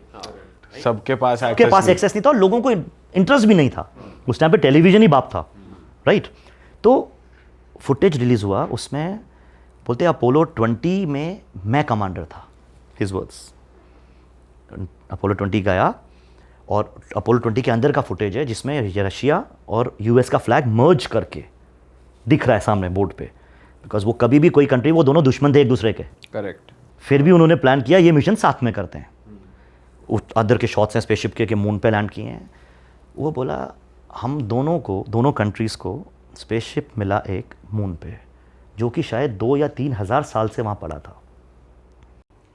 सबके पास एक्सेस नहीं था और लोगों को इंटरेस्ट भी नहीं था। उस टाइम पे टेलीविजन ही बाप था, राइट। तो फुटेज रिलीज हुआ, उसमें बोलते अपोलो 20 में मैं कमांडर था, हिज वर्ड्स। अपोलो 20 गया और अपोलो 20 के अंदर का फुटेज है जिसमें रशिया और US का फ्लैग मर्ज करके दिख रहा है सामने बोर्ड पे, बिकॉज वो कभी भी कोई कंट्री, वो दोनों दुश्मन थे एक दूसरे के, करेक्ट। फिर भी उन्होंने प्लान किया ये मिशन साथ में करते हैं। अंदर के शॉट्स हैं स्पेसशिप के मून पे लैंड किए हैं। वो बोला हम दोनों कंट्रीज़ को स्पेसशिप मिला एक मून पे, जो कि शायद 2 या 3 हज़ार साल से वहाँ पड़ा था।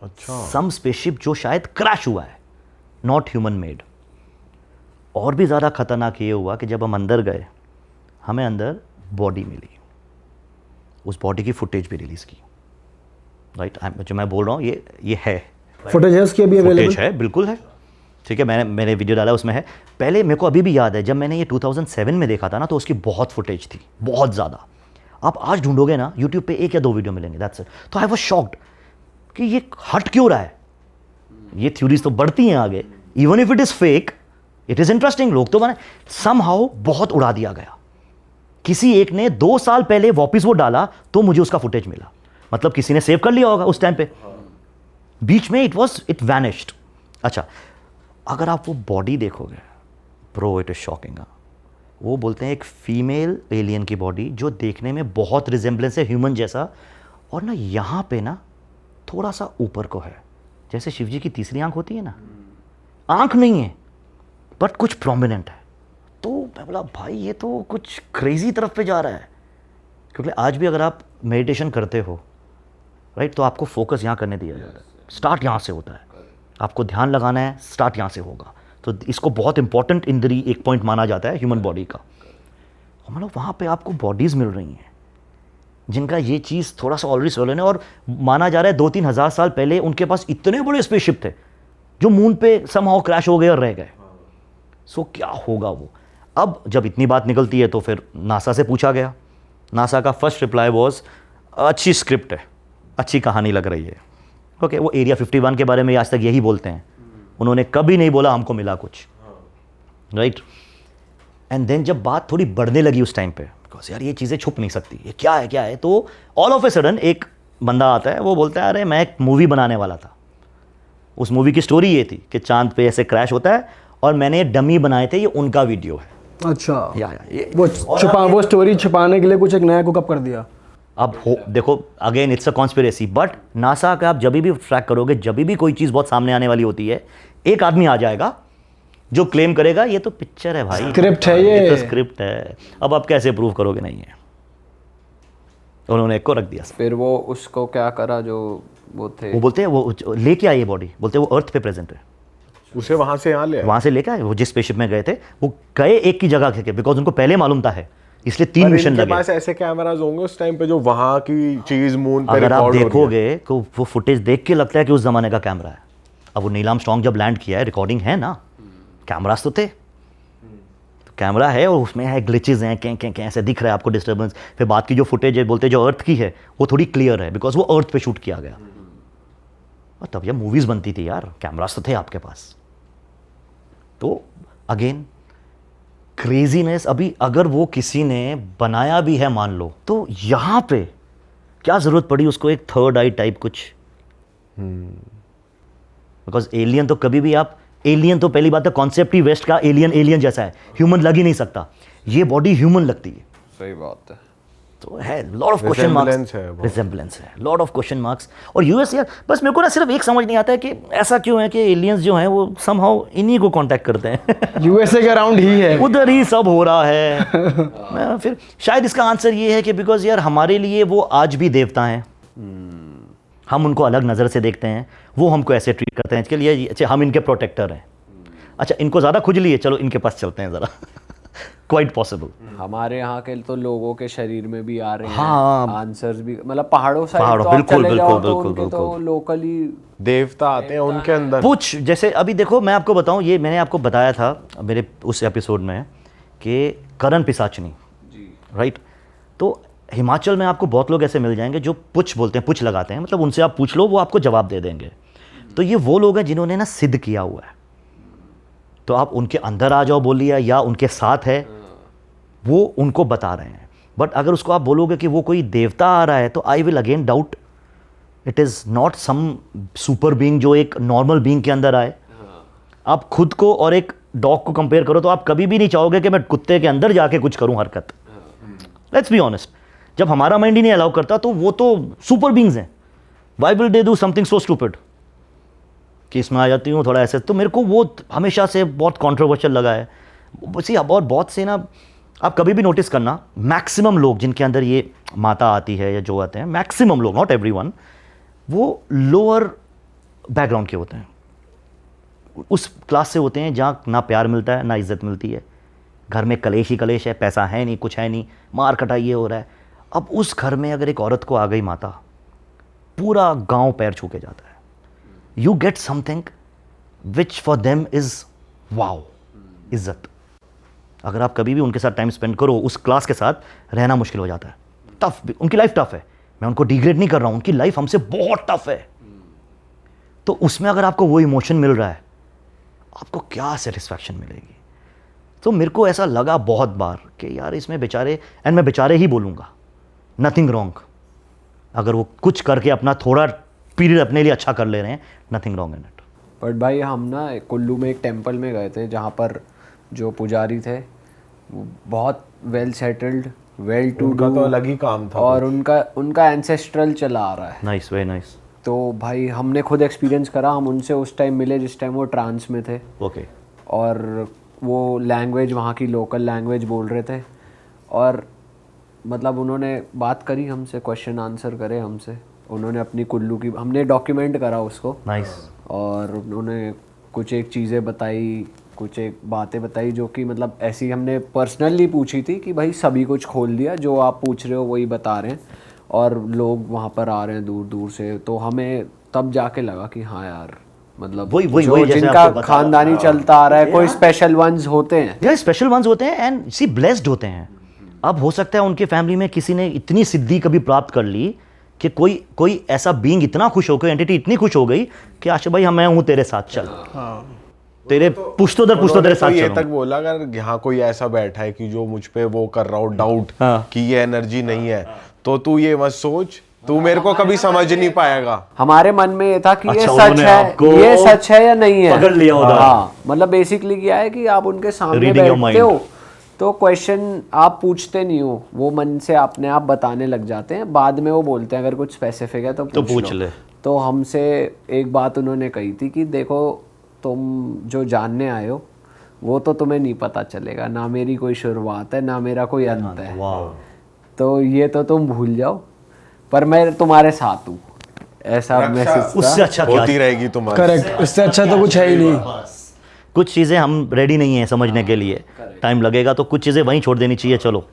अच्छा। सम स्पेसशिप जो शायद क्रैश हुआ है, नॉट ह्यूमन मेड। और भी ज़्यादा खतरनाक ये हुआ कि जब हम अंदर गए, हमें अंदर बॉडी मिली, उस बॉडी की फुटेज भी रिलीज़ की, राइट। जो मैं बोल रहा हूँ ये है, फुटेज है उसकी अभी अवेलेबल फुटेज है, बिल्कुल है, ठीक है। मैंने वीडियो डाला, उसमें है। पहले मेरे को अभी भी याद है जब मैंने ये 2007 में देखा था ना, तो उसकी बहुत फुटेज थी, बहुत ज़्यादा। आप आज ढूंढोगे ना यूट्यूब पे 1 या 2 वीडियो मिलेंगे, दैट्स इट। तो आई वाज शॉक्ड कि ये हट क्यों रहा है। ये थ्योरीज तो बढ़ती हैं आगे, even if it is fake, it is interesting. लोग तो मैंने समहाउ बहुत उड़ा दिया गया। किसी एक ने 2 साल पहले वापस वो डाला तो मुझे उसका फुटेज मिला, मतलब किसी ने सेव कर लिया होगा उस टाइम पे, बीच में इट वैनिश्ड। अच्छा, अगर आप वो बॉडी देखोगे ब्रो, इट इज शॉकिंग। वो बोलते हैं एक फीमेल एलियन की बॉडी जो देखने में बहुत रिजेंबलेंस है ह्यूमन जैसा, और ना यहाँ पे ना थोड़ा सा ऊपर को है, जैसे शिव जी की तीसरी आंख होती है ना, आंख नहीं है बट कुछ प्रोमिनेंट है। तो मैं बोला भाई ये तो कुछ क्रेजी तरफ पे जा रहा है, क्योंकि आज भी अगर आप मेडिटेशन करते हो, राइट, तो आपको फोकस यहाँ करने दिया जाता है, स्टार्ट यहाँ से होता है, आपको ध्यान लगाना है, स्टार्ट यहाँ से होगा। तो इसको बहुत इंपॉर्टेंट इंद्री एक पॉइंट माना जाता है ह्यूमन बॉडी का। और मतलब वहाँ पे आपको बॉडीज़ मिल रही हैं जिनका ये चीज़ थोड़ा सा ऑलरेडी सोलन है, और माना जा रहा है 2-3 हज़ार साल पहले उनके पास इतने बड़े स्पेसशिप थे जो मून पे समहाउ क्रैश हो गए और रह गए। सो क्या होगा वो? अब जब इतनी बात निकलती है तो फिर नासा से पूछा गया। नासा का फर्स्ट रिप्लाई वॉज, अच्छी स्क्रिप्ट है, अच्छी कहानी लग रही है। ओके, वो एरिया 51 के बारे में आज तक यही बोलते हैं, उन्होंने कभी नहीं बोला हमको मिला कुछ, राइट। एंड देन जब बात थोड़ी बढ़ने लगी उस टाइम पे, बिकॉज यार ये चीज़ें छुप नहीं सकती, ये क्या है क्या है, तो ऑल ऑफ ए सडन एक बंदा आता है, वो बोलता है अरे मैं एक मूवी बनाने वाला था। उस मूवी की स्टोरी ये थी कि चांद पे ऐसे क्रैश होता है और मैंने डमी बनाए थे, ये उनका वीडियो है। अच्छा, ये वो स्टोरी छुपाने के लिए कुछ एक नया कुकअप कर दिया। अब हो देखो, again it's a conspiracy, but NASA का आप जब भी ट्रैक करोगे, जब भी कोई चीज़ बहुत सामने आने वाली होती है, एक आदमी आ जाएगा जो क्लेम करेगा ये तो पिक्चर है भाई, स्क्रिप्ट है, ये तो स्क्रिप्ट है। अब आप कैसे प्रूव करोगे नहीं है? उन्होंने एक को रख दिया। फिर वो उसको क्या करा जो वो थे, वो बोलते हैं वो लेके आए ये बॉडी, बोलते हैं वो अर्थ पे प्रेजेंट है, उसे वहां से यहाँ ले आए। वहां से लेके आए। वो जिस स्पेसशिप में गए थे वो गए एक की जगह के, बिकॉज उनको पहले मालूम था है, इसलिए 3 मिशन इनके लगे। पास ऐसे कैमरास होंगे उस टाइम पे जो वहां की चीज मून पे अगर आप रिकॉर्ड हो रही है। देखोगे तो वो फुटेज देख के लगता है कि उस जमाने का कैमरा है। अब वो नील आर्मस्ट्रांग जब लैंड किया है, रिकॉर्डिंग है ना, कैमरास तो थे, तो कैमरा है और उसमें है ग्लिचेस हैं, क्या ऐसे दिख रहा है आपको डिस्टर्बेंस। फिर बात की जो फुटेज है, बोलते हैं जो अर्थ की है वो थोड़ी क्लियर है, बिकॉज वो अर्थ पे शूट किया गया। और तब ये मूवीज बनती थी यार, कैमरास तो थे आपके पास। तो अगेन क्रेजीनेस। अभी अगर वो किसी ने बनाया भी है मान लो, तो यहां पे क्या जरूरत पड़ी उसको एक थर्ड आई टाइप कुछ? बिकॉज एलियन तो कभी भी आप, एलियन तो पहली बात है कॉन्सेप्ट ही वेस्ट का एलियन जैसा है, ह्यूमन लग ही नहीं सकता, ये बॉडी ह्यूमन लगती है। सही बात है। तो है lot of question marks, resemblance है, लॉट ऑफ क्वेश्चन मार्क्स। और यूएस यार, बस मेरे को ना सिर्फ एक समझ नहीं आता है कि ऐसा क्यों है कि एलियंस जो हैं वो समहाउ इन्हीं को कांटेक्ट करते हैं। यूएसए के अराउंड ही है, उधर ही सब हो रहा है। फिर शायद इसका आंसर ये है कि बिकॉज यार हमारे लिए वो आज भी देवता हैं, हम उनको अलग नज़र से देखते हैं, वो हमको ऐसे ट्रीट करते हैं इसके लिए, अच्छा हम इनके प्रोटेक्टर हैं, अच्छा इनको ज़्यादा खुजली है, चलो इनके पास चलते हैं ज़रा। Quite possible. हमारे यहाँ के तो लोगों के शरीर में भी आ रहे हैं हाँ। आंसर्स भी, मतलब पहाड़ों साइड पहाड़ों, तो आप बिल्कुल, चले जाओ बिल्कुल, तो बिल्कुल, उनके तो लोकली देवता आते हैं उनके अंदर। कुछ जैसे अभी देखो मैं आपको बताऊं, ये मैंने आपको बताया था मेरे उस एपिसोड में कि करण पिशाचनी, राइट। तो हिमाचल में आपको बहुत लोग ऐसे मिल जाएंगे जो पुछ बोलते हैं, पुछ लगाते हैं, मतलब उनसे आप पूछ लो वो आपको जवाब दे देंगे। तो ये वो लोग हैं जिन्होंने ना सिद्ध किया हुआ है, तो आप उनके अंदर आ जाओ बोल लिया, या उनके साथ है, वो उनको बता रहे हैं। बट अगर उसको आप बोलोगे कि वो कोई देवता आ रहा है, तो I will again doubt it is not some super being जो एक नॉर्मल बीइंग के अंदर आए। आप खुद को और एक डॉग को कंपेयर करो तो आप कभी भी नहीं चाहोगे कि मैं कुत्ते के अंदर जाके कुछ करूं हरकत। लेट्स बी ऑनेस्ट, जब हमारा माइंड ही नहीं अलाउ करता तो वो तो सुपर बीइंग्स हैं। Why will they do something so stupid कि इसमें आ जाती हूँ थोड़ा ऐसे। तो मेरे को वो हमेशा से बहुत कंट्रोवर्शियल लगा है। सी और बहुत से ना, आप कभी भी नोटिस करना, मैक्सिमम लोग जिनके अंदर ये माता आती है या जो आते हैं, मैक्सिमम लोग, नॉट एवरीवन, वो लोअर बैकग्राउंड के होते हैं, उस क्लास से होते हैं जहाँ ना प्यार मिलता है ना इज्जत मिलती है, घर में कलेश ही कलेश है, पैसा है नहीं, कुछ है नहीं, मार कटाई ये हो रहा है। अब उस घर में अगर एक औरत को आ गई माता, पूरा गांव पैर छू के जाता है। You get something which for them is wow, इज्जत। अगर आप कभी भी उनके साथ टाइम स्पेंड करो, उस क्लास के साथ रहना मुश्किल हो जाता है। टफ, उनकी लाइफ टफ है, मैं उनको डिग्रेड नहीं कर रहा हूं, उनकी लाइफ हमसे बहुत टफ है। तो उसमें अगर आपको वो इमोशन मिल रहा है, आपको क्या सेटिस्फैक्शन मिलेगी? तो मेरे को ऐसा लगा बहुत बार कि यार इसमें बेचारे, एंड मैं बेचारे ही बोलूँगा, नथिंग रॉन्ग। अगर वो कुछ करके अपना थोड़ा पीरियड अपने लिए अच्छा कर ले रहे हैं, nothing wrong in it. But भाई हम ना कुल्लू में एक टेम्पल में गए थे जहाँ पर जो पुजारी थे वो बहुत वेल सेटल्ड, वेल टू उनका तो अलग ही काम था, और उनका एंसेस्ट्रल चला आ रहा है। Nice, very nice. तो भाई हमने खुद एक्सपीरियंस करा, हम उनसे उस टाइम मिले जिस टाइम वो ट्रांस में थे, ओके। और वो लैंग्वेज वहाँ की लोकल लैंग्वेज बोल रहे थे, और मतलब उन्होंने बात करी हमसे, क्वेश्चन आंसर करे हमसे, उन्होंने अपनी कुल्लू की, हमने डॉक्यूमेंट करा उसको, नाइस। और उन्होंने कुछ एक चीज़ें बताई, कुछ एक बातें बताई जो कि मतलब ऐसी हमने पर्सनली पूछी थी कि भाई सभी कुछ खोल दिया, जो आप पूछ रहे हो वही बता रहे हैं। और लोग वहाँ पर आ रहे हैं दूर दूर से, तो हमें तब जाके लगा कि हाँ यार, मतलब वही जो जैसे जिनका आपको बता रहा खानदानी चलता आ रहा है, कोई स्पेशल वंस होते हैं। ये स्पेशल वंस होते हैं एंड सी ब्लेस्ड होते हैं। अब हो सकता है उनके फैमिली में किसी ने इतनी सिद्धि कभी प्राप्त कर ली कि कोई ऐसा बीइंग इतना खुश हो गई, एंटिटी इतनी खुश हो गई कि आशा भाई मैं हूं तेरे साथ, चल तेरे पुश्तो दर पुश्तो तेरे साथ ये चलूंगा। तक बोला अगर यहाँ कोई ऐसा बैठा है कि जो मुझ पे वो कर रहा हो डाउट हाँ। कि ये एनर्जी नहीं है, तो तू ये मत सोच, तू मेरे को कभी समझ नहीं पाएगा। हमारे मन में ये था कि ये अच्छा, सच उन्होंने है, आपको ये सच है या नहीं है, पकड़ लिया उधर। हाँ, मतलब बेसिकली क्या है कि आप उनके सामने Reading your बैठते mind. हो तो क्वेश्चन आप पूछते नहीं हो, वो मन से अपने आप बताने लग जाते हैं, बाद में वो बोलते हैं अगर कुछ स्पेसिफिक है तो पूछ ले। तो हमसे एक बात उन्होंने कही थी कि देखो तुम जो जानने आए हो वो तो तुम्हें नहीं पता चलेगा, ना मेरी कोई शुरुआत है ना मेरा कोई अंत है, वाह, तो ये तो तुम भूल जाओ, पर मैं तुम्हारे साथ हूँ, ऐसा मैसेज उससे अच्छा क्या? होती रहेगी तुम्हारी। करेक्ट, इससे अच्छा तो कुछ है ही नहीं। कुछ चीज़ें हम रेडी नहीं हैं समझने के लिए, टाइम लगेगा, तो कुछ चीज़ें वहीं छोड़ देनी चाहिए। चलो,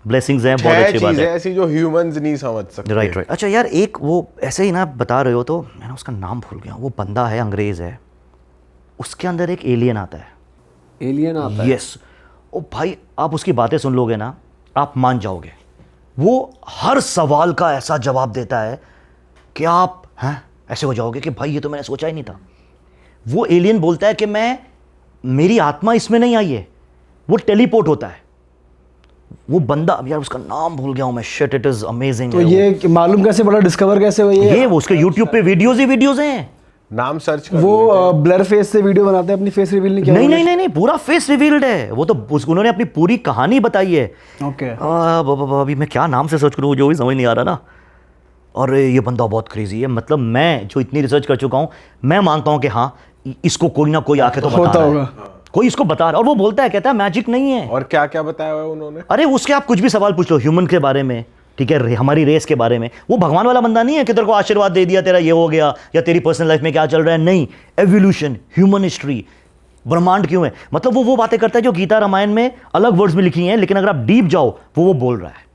ब्लेसिंग्स हैं, बहुत अच्छी बात चीजें है। ऐसी जो ह्यूमंस नहीं समझ सकते। राइट। अच्छा यार, एक वो ऐसे ही ना बता रहे हो तो मैंने उसका नाम भूल गया, वो बंदा है, अंग्रेज है, उसके अंदर एक एलियन आता है। एलियन आता है? यस। ओ भाई, आप उसकी बातें सुन लोगे ना, आप मान जाओगे। वो हर सवाल का ऐसा जवाब देता है कि आप हैं ऐसे हो जाओगे कि भाई ये तो मैंने सोचा ही नहीं था। वो एलियन बोलता है कि मेरी आत्मा इसमें नहीं आई है, वो टेलीपोर्ट होता है। वो बंदा, अब यार उसका नाम भूल गया हूं मैं, शिट, इट इज अमेजिंग। तो ये मालूम कैसे पड़ा, डिस्कवर कैसे हुआ ये? वो उसके YouTube पे वीडियोस ही वीडियोस हैं। नाम सर्च कर वो ब्लर फेस से वीडियो बनाते हैं, अपनी फेस रिवील नहीं किया? नहीं, पूरा फेस रिवील्ड है वो तो। उन्होंने अपनी पूरी कहानी बताई है। ओके। अभी मैं क्या नाम से सर्च करूँ, जो भी समझ नहीं आ रहा ना। और ये बंदा बहुत क्रेजी है, मतलब मैं जो इतनी रिसर्च कर चुका हूँ, मैं मानता हूँ कि हाँ, इसको कोई ना कोई आके तो बता होता रहा है, होगा। कोई इसको बता रहा है। और वो बोलता है, कहता है मैजिक नहीं है। और क्या क्या बताया हुआ है उन्होंने? अरे उसके आप कुछ भी सवाल पूछ लो, ह्यूमन के बारे में, ठीक है, हमारी रेस के बारे में। वो भगवान वाला बंदा नहीं है कि तेरे को आशीर्वाद दे दिया, तेरा ये हो गया, या तेरी पर्सनल लाइफ में क्या चल रहा है। नहीं, एवोल्यूशन, ह्यूमन हिस्ट्री, ब्रह्मांड क्यों है, मतलब वो बातें करता है जो गीता रामायण में अलग वर्ड्स में लिखी हैं, लेकिन अगर आप डीप जाओ वो बोल रहा है।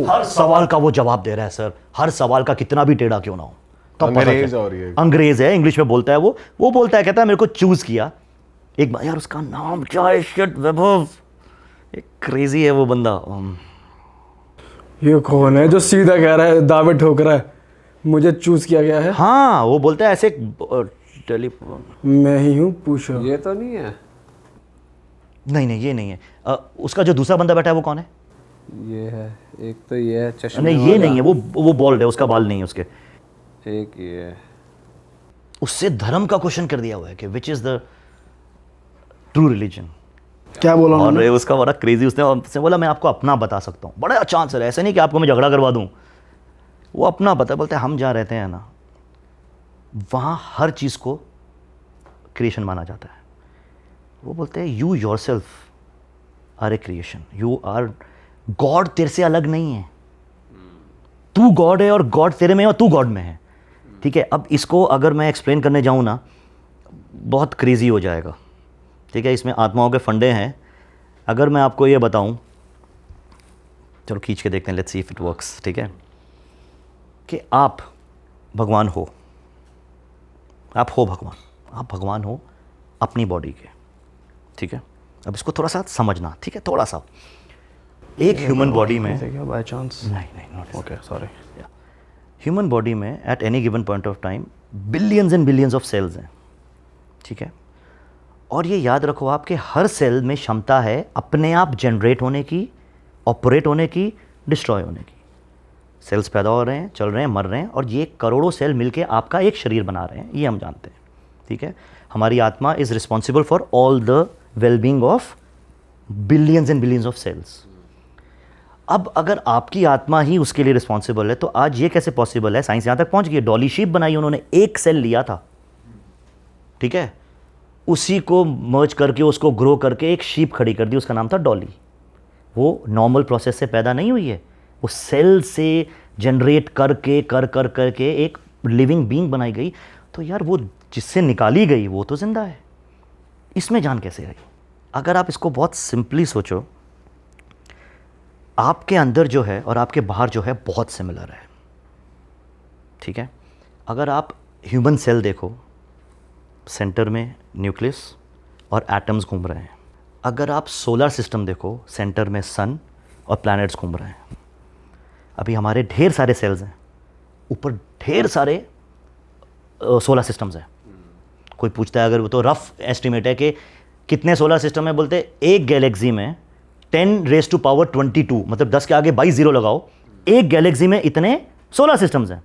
हर सवाल का वो जवाब दे रहा है सर, हर सवाल का, कितना भी टेढ़ा क्यों ना हो। तो अंग्रेज और ये अंग्रेज है, इंग्लिश में बोलता है वो बोलता है, कहता है मेरे को चूज किया एक बार। यार उसका नाम क्या है, शिट, वैभव, एक क्रेजी है वो बंदा। ये कौन है जो सीधा कह रहा है, दावे ठोक रहा है, मुझे चूज किया गया है? हाँ, वो बोलता है ऐसे मैं ही हूँ, पूछो। ये तो नहीं है? नहीं, ये नहीं है। उसका जो दूसरा बंदा बैठा है वो कौन है? ये है एक, तो ये है चश्मे नहीं, ये वाला। नहीं है, वो बॉल्ड है, उसका बाल नहीं है उसके। एक ये है। उससे धर्म का क्वेश्चन कर दिया हुआ है कि which is the true religion. क्या बोला और उन्होंने? उसका बड़ा क्रेजी, उसने बोला मैं आपको अपना बता सकता हूँ, बड़ा अच्छा आंसर है, ऐसे नहीं कि आपको मैं झगड़ा करवा दूँ। वो अपना बता, बोलते हैं हम जहाँ रहते हैं ना, वहाँ हर चीज़ को क्रिएशन माना जाता है। वो बोलते हैं you yourself are a creation, you are god, तेरे से अलग नहीं है, तू गॉड है और गॉड तेरे में है और तू गॉड में है। ठीक है, अब इसको अगर मैं एक्सप्लेन करने जाऊँ ना, बहुत क्रेजी हो जाएगा। ठीक है, इसमें आत्माओं के फंडे हैं। अगर मैं आपको ये बताऊं, चलो खींच के देखते हैं, let's see if it works. ठीक है, कि आप भगवान हो, आप भगवान हो अपनी बॉडी के। ठीक है, अब इसको थोड़ा सा समझना, ठीक है, थोड़ा सा। एक ह्यूमन बॉडी में, बाय चांस? नहीं, ओके, सॉरी। ह्यूमन बॉडी में at any given point of time billions and billions of cells हैं। ठीक है, और ये याद रखो आप कि हर सेल में क्षमता है अपने आप जनरेट होने की, ऑपरेट होने की, डिस्ट्रॉय होने की। सेल्स पैदा हो रहे हैं, चल रहे हैं, मर रहे हैं, और ये करोड़ों सेल मिलके आपका एक शरीर बना रहे हैं, ये हम जानते हैं। ठीक है, हमारी आत्मा is responsible for all the wellbeing of billions and billions of cells. अब अगर आपकी आत्मा ही उसके लिए रिस्पॉन्सिबल है, तो आज ये कैसे पॉसिबल है? साइंस यहाँ तक पहुँच गई, डॉली शीप बनाई उन्होंने, एक सेल लिया था, ठीक है, उसी को मर्ज करके, उसको ग्रो करके एक शीप खड़ी कर दी, उसका नाम था डॉली। वो नॉर्मल प्रोसेस से पैदा नहीं हुई है, वो सेल से जनरेट करके करके एक लिविंग बीइंग बनाई गई। तो यार वो जिससे निकाली गई वो तो जिंदा है, इसमें जान कैसे आई? अगर आप इसको बहुत सिंपली सोचो, आपके अंदर जो है और आपके बाहर जो है बहुत सिमिलर है, ठीक है। अगर आप ह्यूमन सेल देखो, सेंटर में न्यूक्लियस और एटम्स घूम रहे हैं। अगर आप सोलर सिस्टम देखो, सेंटर में सन और प्लैनेट्स घूम रहे हैं। अभी हमारे ढेर सारे सेल्स हैं, ऊपर ढेर सारे सोलर सिस्टम्स हैं। कोई पूछता है, अगर वो तो रफ एस्टिमेट है कि कितने सोलर सिस्टम है, बोलते एक गैलेक्सी में 10⁻²2, मतलब 10 के आगे 22 जीरो लगाओ, एक गैलेक्सी में इतने सोलर सिस्टम्स हैं।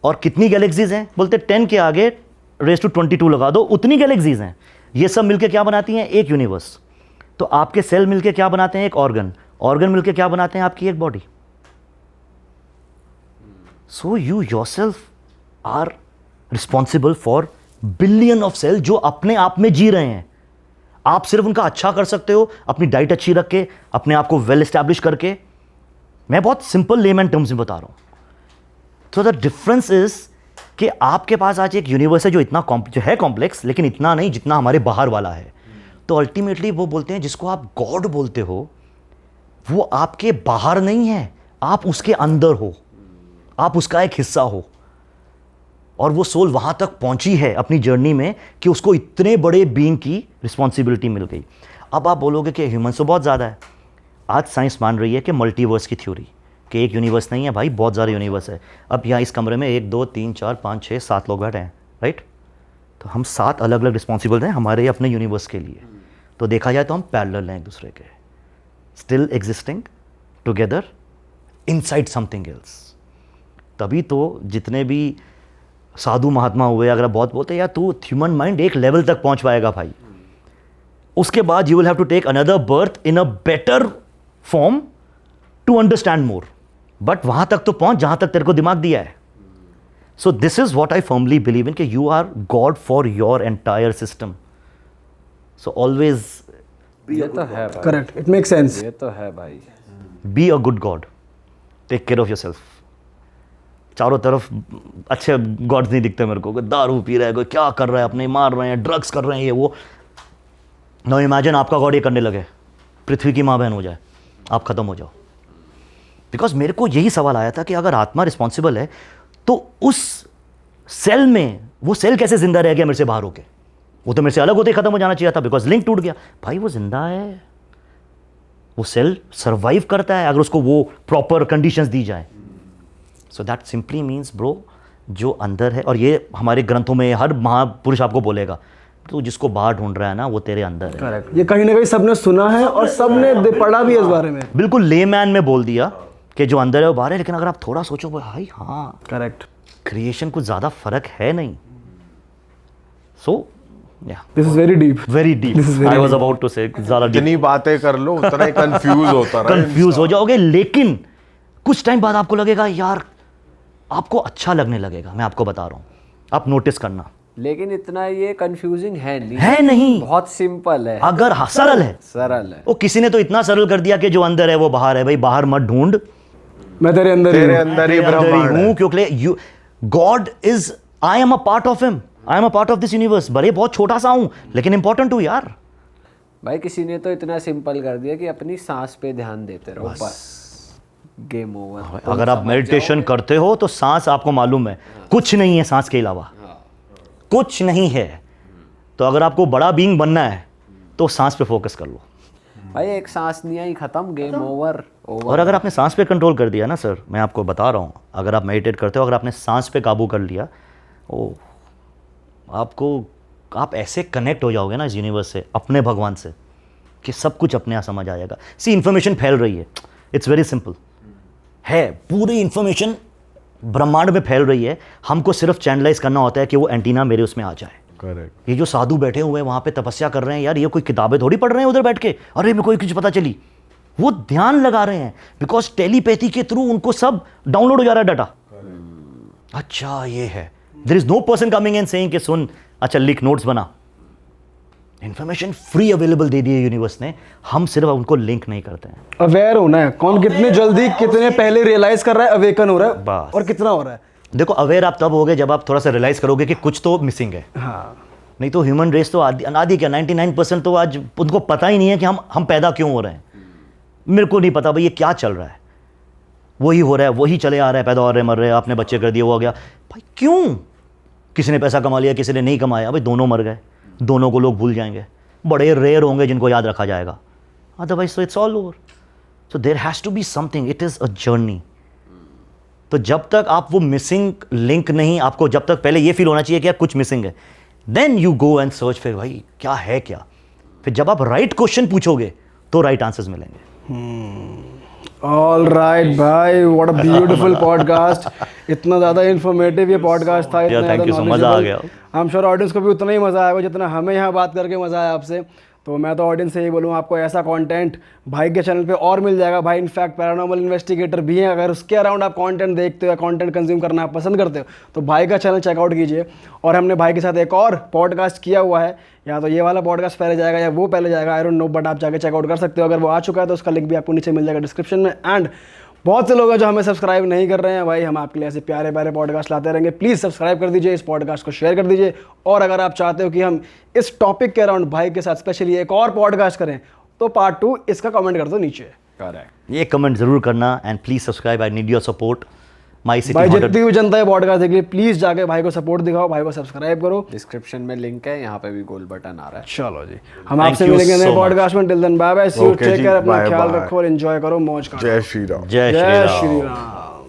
और कितनी गैलेक्सीज हैं, बोलते 10 के आगे ⁻22 लगा दो, उतनी गैलेक्सीज हैं। ये सब मिलके क्या बनाती हैं, एक यूनिवर्स। तो आपके सेल मिलके क्या बनाते हैं, एक ऑर्गन। ऑर्गन मिलके क्या बनाते हैं, आपकी एक body. So you yourself are responsible for billion of cell जो अपने आप में जी रहे हैं। आप सिर्फ उनका अच्छा कर सकते हो अपनी डाइट अच्छी रख के, अपने आप को वेल एस्टैब्लिश करके। मैं बहुत सिंपल लेमैन टर्म्स में बता रहा हूं। तो द डिफरेंस इज कि आपके पास आज एक यूनिवर्स है जो इतना जो है कॉम्प्लेक्स, लेकिन इतना नहीं जितना हमारे बाहर वाला है। तो अल्टीमेटली वो बोलते हैं, जिसको आप गॉड बोलते हो, वो आपके बाहर नहीं है, आप उसके अंदर हो, आप उसका एक हिस्सा हो। और वो सोल वहां तक पहुंची है अपनी जर्नी में कि उसको इतने बड़े बीइंग की रिस्पॉन्सिबिलिटी मिल गई। अब आप बोलोगे कि ह्यूमन तो बहुत ज़्यादा है। आज साइंस मान रही है कि मल्टीवर्स की थ्योरी, कि एक यूनिवर्स नहीं है भाई, बहुत ज़्यादा यूनिवर्स है। अब यहाँ इस कमरे में 1 2 3 4 5 6 7 लोग बैठे हैं, राइट। तो हम 7 अलग अलग रिस्पॉन्सिबल हैं हमारे अपने यूनिवर्स के लिए। तो देखा जाए तो हम पैरेलल हैं एक दूसरे के, still existing together inside something else. तभी तो जितने भी साधु महात्मा हुए, अगर आप बहुत बोलते हैं यार तू ह्यूमन माइंड एक लेवल तक पहुंच पाएगा भाई, उसके बाद you will have to take another birth in a better form to understand more. But वहां तक तो पहुंच जहां तक तेरे को दिमाग दिया है। So this is what I firmly believe in, कि you are god for your entire system. So always ये तो है भाई, करेक्ट, इट मेक सेंस। ये तो है भाई। Be a good god, take care of your yourself तरफ अच्छे गॉड्स नहीं दिखते मेरे को, कोई दारू पी रहा है, कोई क्या कर रहा है, अपने मार रहे हैं, ड्रग्स कर रहे हैं, ये वो। नो इमेजिन आपका गॉड ये करने लगे, पृथ्वी की माँ बहन हो जाए, आप खत्म हो जाओ। बिकॉज मेरे को यही सवाल आया था कि अगर आत्मा रिस्पॉन्सिबल है तो उस सेल में, वो सेल कैसे जिंदा रह गया मेरे से बाहर होके? वो तो मेरे से अलग होते ही खत्म हो जाना चाहिए था, बिकॉज लिंक टूट गया। भाई वो जिंदा है, वो सेल सर्वाइव करता है अगर उसको वो प्रॉपर कंडीशंस दी जाए। So that simply means bro, जो अंदर है, और ये हमारे ग्रंथों में हर महापुरुष आपको बोलेगा, तो जिसको बाहर ढूंढ रहा है ना, वो तेरे अंदर है। करेक्ट, ये कहीं ना कहीं सबने सुना है और सबने पढ़ा भी है इस बारे में। बिल्कुल लेमैन में बोल दिया कि जो अंदर है वो बाहर है। लेकिन अगर आप थोड़ा सोचो भाई, हाँ करेक्ट, क्रिएशन कुछ ज़्यादा फर्क है नहीं। So yeah this is very deep. Very deep, I was about to say ज़्यादा डीप। जितनी बातें कर लो उतना ही कंफ्यूज होता रहे। कंफ्यूज हो जाओगे, लेकिन कुछ टाइम बाद आपको लगेगा यार, आपको अच्छा लगने लगेगा। मैं आपको बता रहा हूँ, आप नोटिस करना। लेकिन इतना ये कंफ्यूजिंग है नहीं, है नहीं, बहुत सिंपल है। अगर सरल है, सरल है। वो किसी ने तो इतना सरल कर दिया कि जो अंदर है वो बाहर है। भाई बाहर मत ढूंढ, मैं तेरे अंदर ही तेरे हूँ। अंदर ही तेरे अंदर ही ब्रह्मांड है। हूं, क्योंकि you God is, I am a part of him, I am a part of this universe. भले बहुत छोटा सा हूं लेकिन इंपॉर्टेंट हूं यार। भाई किसी ने तो इतना सिंपल कर दिया कि अपनी सांस पे ध्यान देते रहो, बस गेम ओवर। अगर आप मेडिटेशन करते हो तो सांस, आपको मालूम है कुछ नहीं है सांस के अलावा, कुछ नहीं है। तो अगर आपको बड़ा बीइंग बनना है तो सांस पे फोकस कर लो भाई, एक सांस नहीं आई, खत्म, गेम ओवर। और अगर आपने सांस पे कंट्रोल कर दिया ना सर, मैं आपको बता रहा हूँ, अगर आप मेडिटेट करते हो, अगर आपने सांस पे काबू कर लिया, ओ आपको, आप ऐसे कनेक्ट हो जाओगे ना इस यूनिवर्स से, अपने भगवान से, कि सब कुछ अपने यहाँ समझ आ जाएगा। सी इन्फॉर्मेशन फैल रही है, इट्स वेरी सिंपल है, पूरी इन्फॉर्मेशन ब्रह्मांड में फैल रही है। हमको सिर्फ चैनलाइज करना होता है कि वो एंटीना मेरे उसमें आ जाए। करेक्ट। ये जो साधु बैठे हुए हैं वहाँ पे तपस्या कर रहे हैं यार, ये कोई किताबें थोड़ी पढ़ रहे हैं उधर बैठ के, अरे मेरे को कुछ पता चली। वो ध्यान लगा रहे हैं, बिकॉज टेलीपैथी के थ्रू उनको सब डाउनलोड हो जा रहा है डाटा। अच्छा ये है, there is no person coming and saying कि सुन, अच्छा लिख, नोट्स बना। इंफॉर्मेशन फ्री अवेलेबल दे दी है यूनिवर्स ने, हम सिर्फ उनको लिंक नहीं करते हैं। अवेयर होना है, कौन कितने जल्दी, कितने पहले रियलाइज कर रहा है, अवेकन हो रहा है, बस। और कितना हो रहा है। देखो अवेयर आप तब होगे जब आप थोड़ा सा रियलाइज करोगे कि कुछ तो मिसिंग है। हाँ, नहीं तो ह्यूमन रेस तो आदि क्या 99% तो आज उनको पता ही नहीं है कि हम पैदा क्यों हो रहे हैं। मेरे को नहीं पता भाई ये क्या चल रहा है, वही हो रहा है, वही चले आ रहा है, पैदा हो रहे, मर रहे, आपने बच्चे कर दिए, वो हो गया। भाई क्यों? किसी ने पैसा कमा लिया, किसी ने नहीं कमाया, भाई दोनों मर गए, दोनों को लोग भूल जाएंगे, बड़े रेयर होंगे जिनको याद रखा जाएगा, अदरवाइज तो it's all over. So there has to be something, it is a journey. तो जब तक आप वो मिसिंग लिंक नहीं, आपको जब तक पहले ये फील होना चाहिए कि यार कुछ मिसिंग है, then you go and search फिर भाई क्या है क्या। फिर जब आप राइट क्वेश्चन पूछोगे तो राइट आंसर्स मिलेंगे। ऑल राइट भाई, व्हाट अ ब्यूटीफुल पॉडकास्ट। इतना ज़्यादा इन्फॉर्मेटिव ये पॉडकास्ट था, इतना thank you so much, मज़ा आ गया। आई एम श्योर ऑडियंस को भी उतना ही मज़ा आएगा जितना हमें यहाँ बात करके मज़ा आया आपसे। तो मैं तो ऑडियंस से यही बोलूँ, आपको ऐसा कंटेंट भाई के चैनल पे और मिल जाएगा। भाई इनफैक्ट पैरानॉर्मल इन्वेस्टिगेटर भी हैं, अगर उसके अराउंड आप कंटेंट देखते हो या कंटेंट कंज्यूम करना आप पसंद करते हो तो भाई का चैनल चेकआउट कीजिए। और हमने भाई के साथ एक और पॉडकास्ट किया हुआ है, या तो ये वाला पॉडकास्ट पहले जाएगा या वो पहले जाएगा, आई डोंट नो, बट आप जाके चेकआउट कर सकते हो। अगर वो आ चुका है तो उसका लिंक भी आपको नीचे मिल जाएगा डिस्क्रिप्शन में। एंड बहुत से लोग हैं जो हमें सब्सक्राइब नहीं कर रहे हैं, भाई हम आपके लिए ऐसे प्यारे प्यारे पॉडकास्ट लाते रहेंगे। प्लीज़ सब्सक्राइब कर दीजिए, इस पॉडकास्ट को शेयर कर दीजिए। और अगर आप चाहते हो कि हम इस टॉपिक के अराउंड भाई के साथ स्पेशली एक और पॉडकास्ट करें तो पार्ट 2 इसका कमेंट कर दो नीचे। करेक्ट, ये कमेंट जरूर करना and please subscribe, I need your support. My भाई सिटी जितनी भी जनता है पॉडकास्ट देख ली, प्लीज़ जाके भाई को सपोर्ट दिखाओ, भाई को सब्सक्राइब करो। डिस्क्रिप्शन में लिंक है, यहाँ पे भी गोल बटन आ रहा है। चलो जी, हम Thank आपसे you मिलेंगे so नए much. पॉडकास्ट में। Till then bye bye, see you, Okay take जी, केयर, अपना bye ख्याल bye. रखो और एंजॉय करो, मौज करो। जय श्री राम। जय जय श्री श्री राम। राम।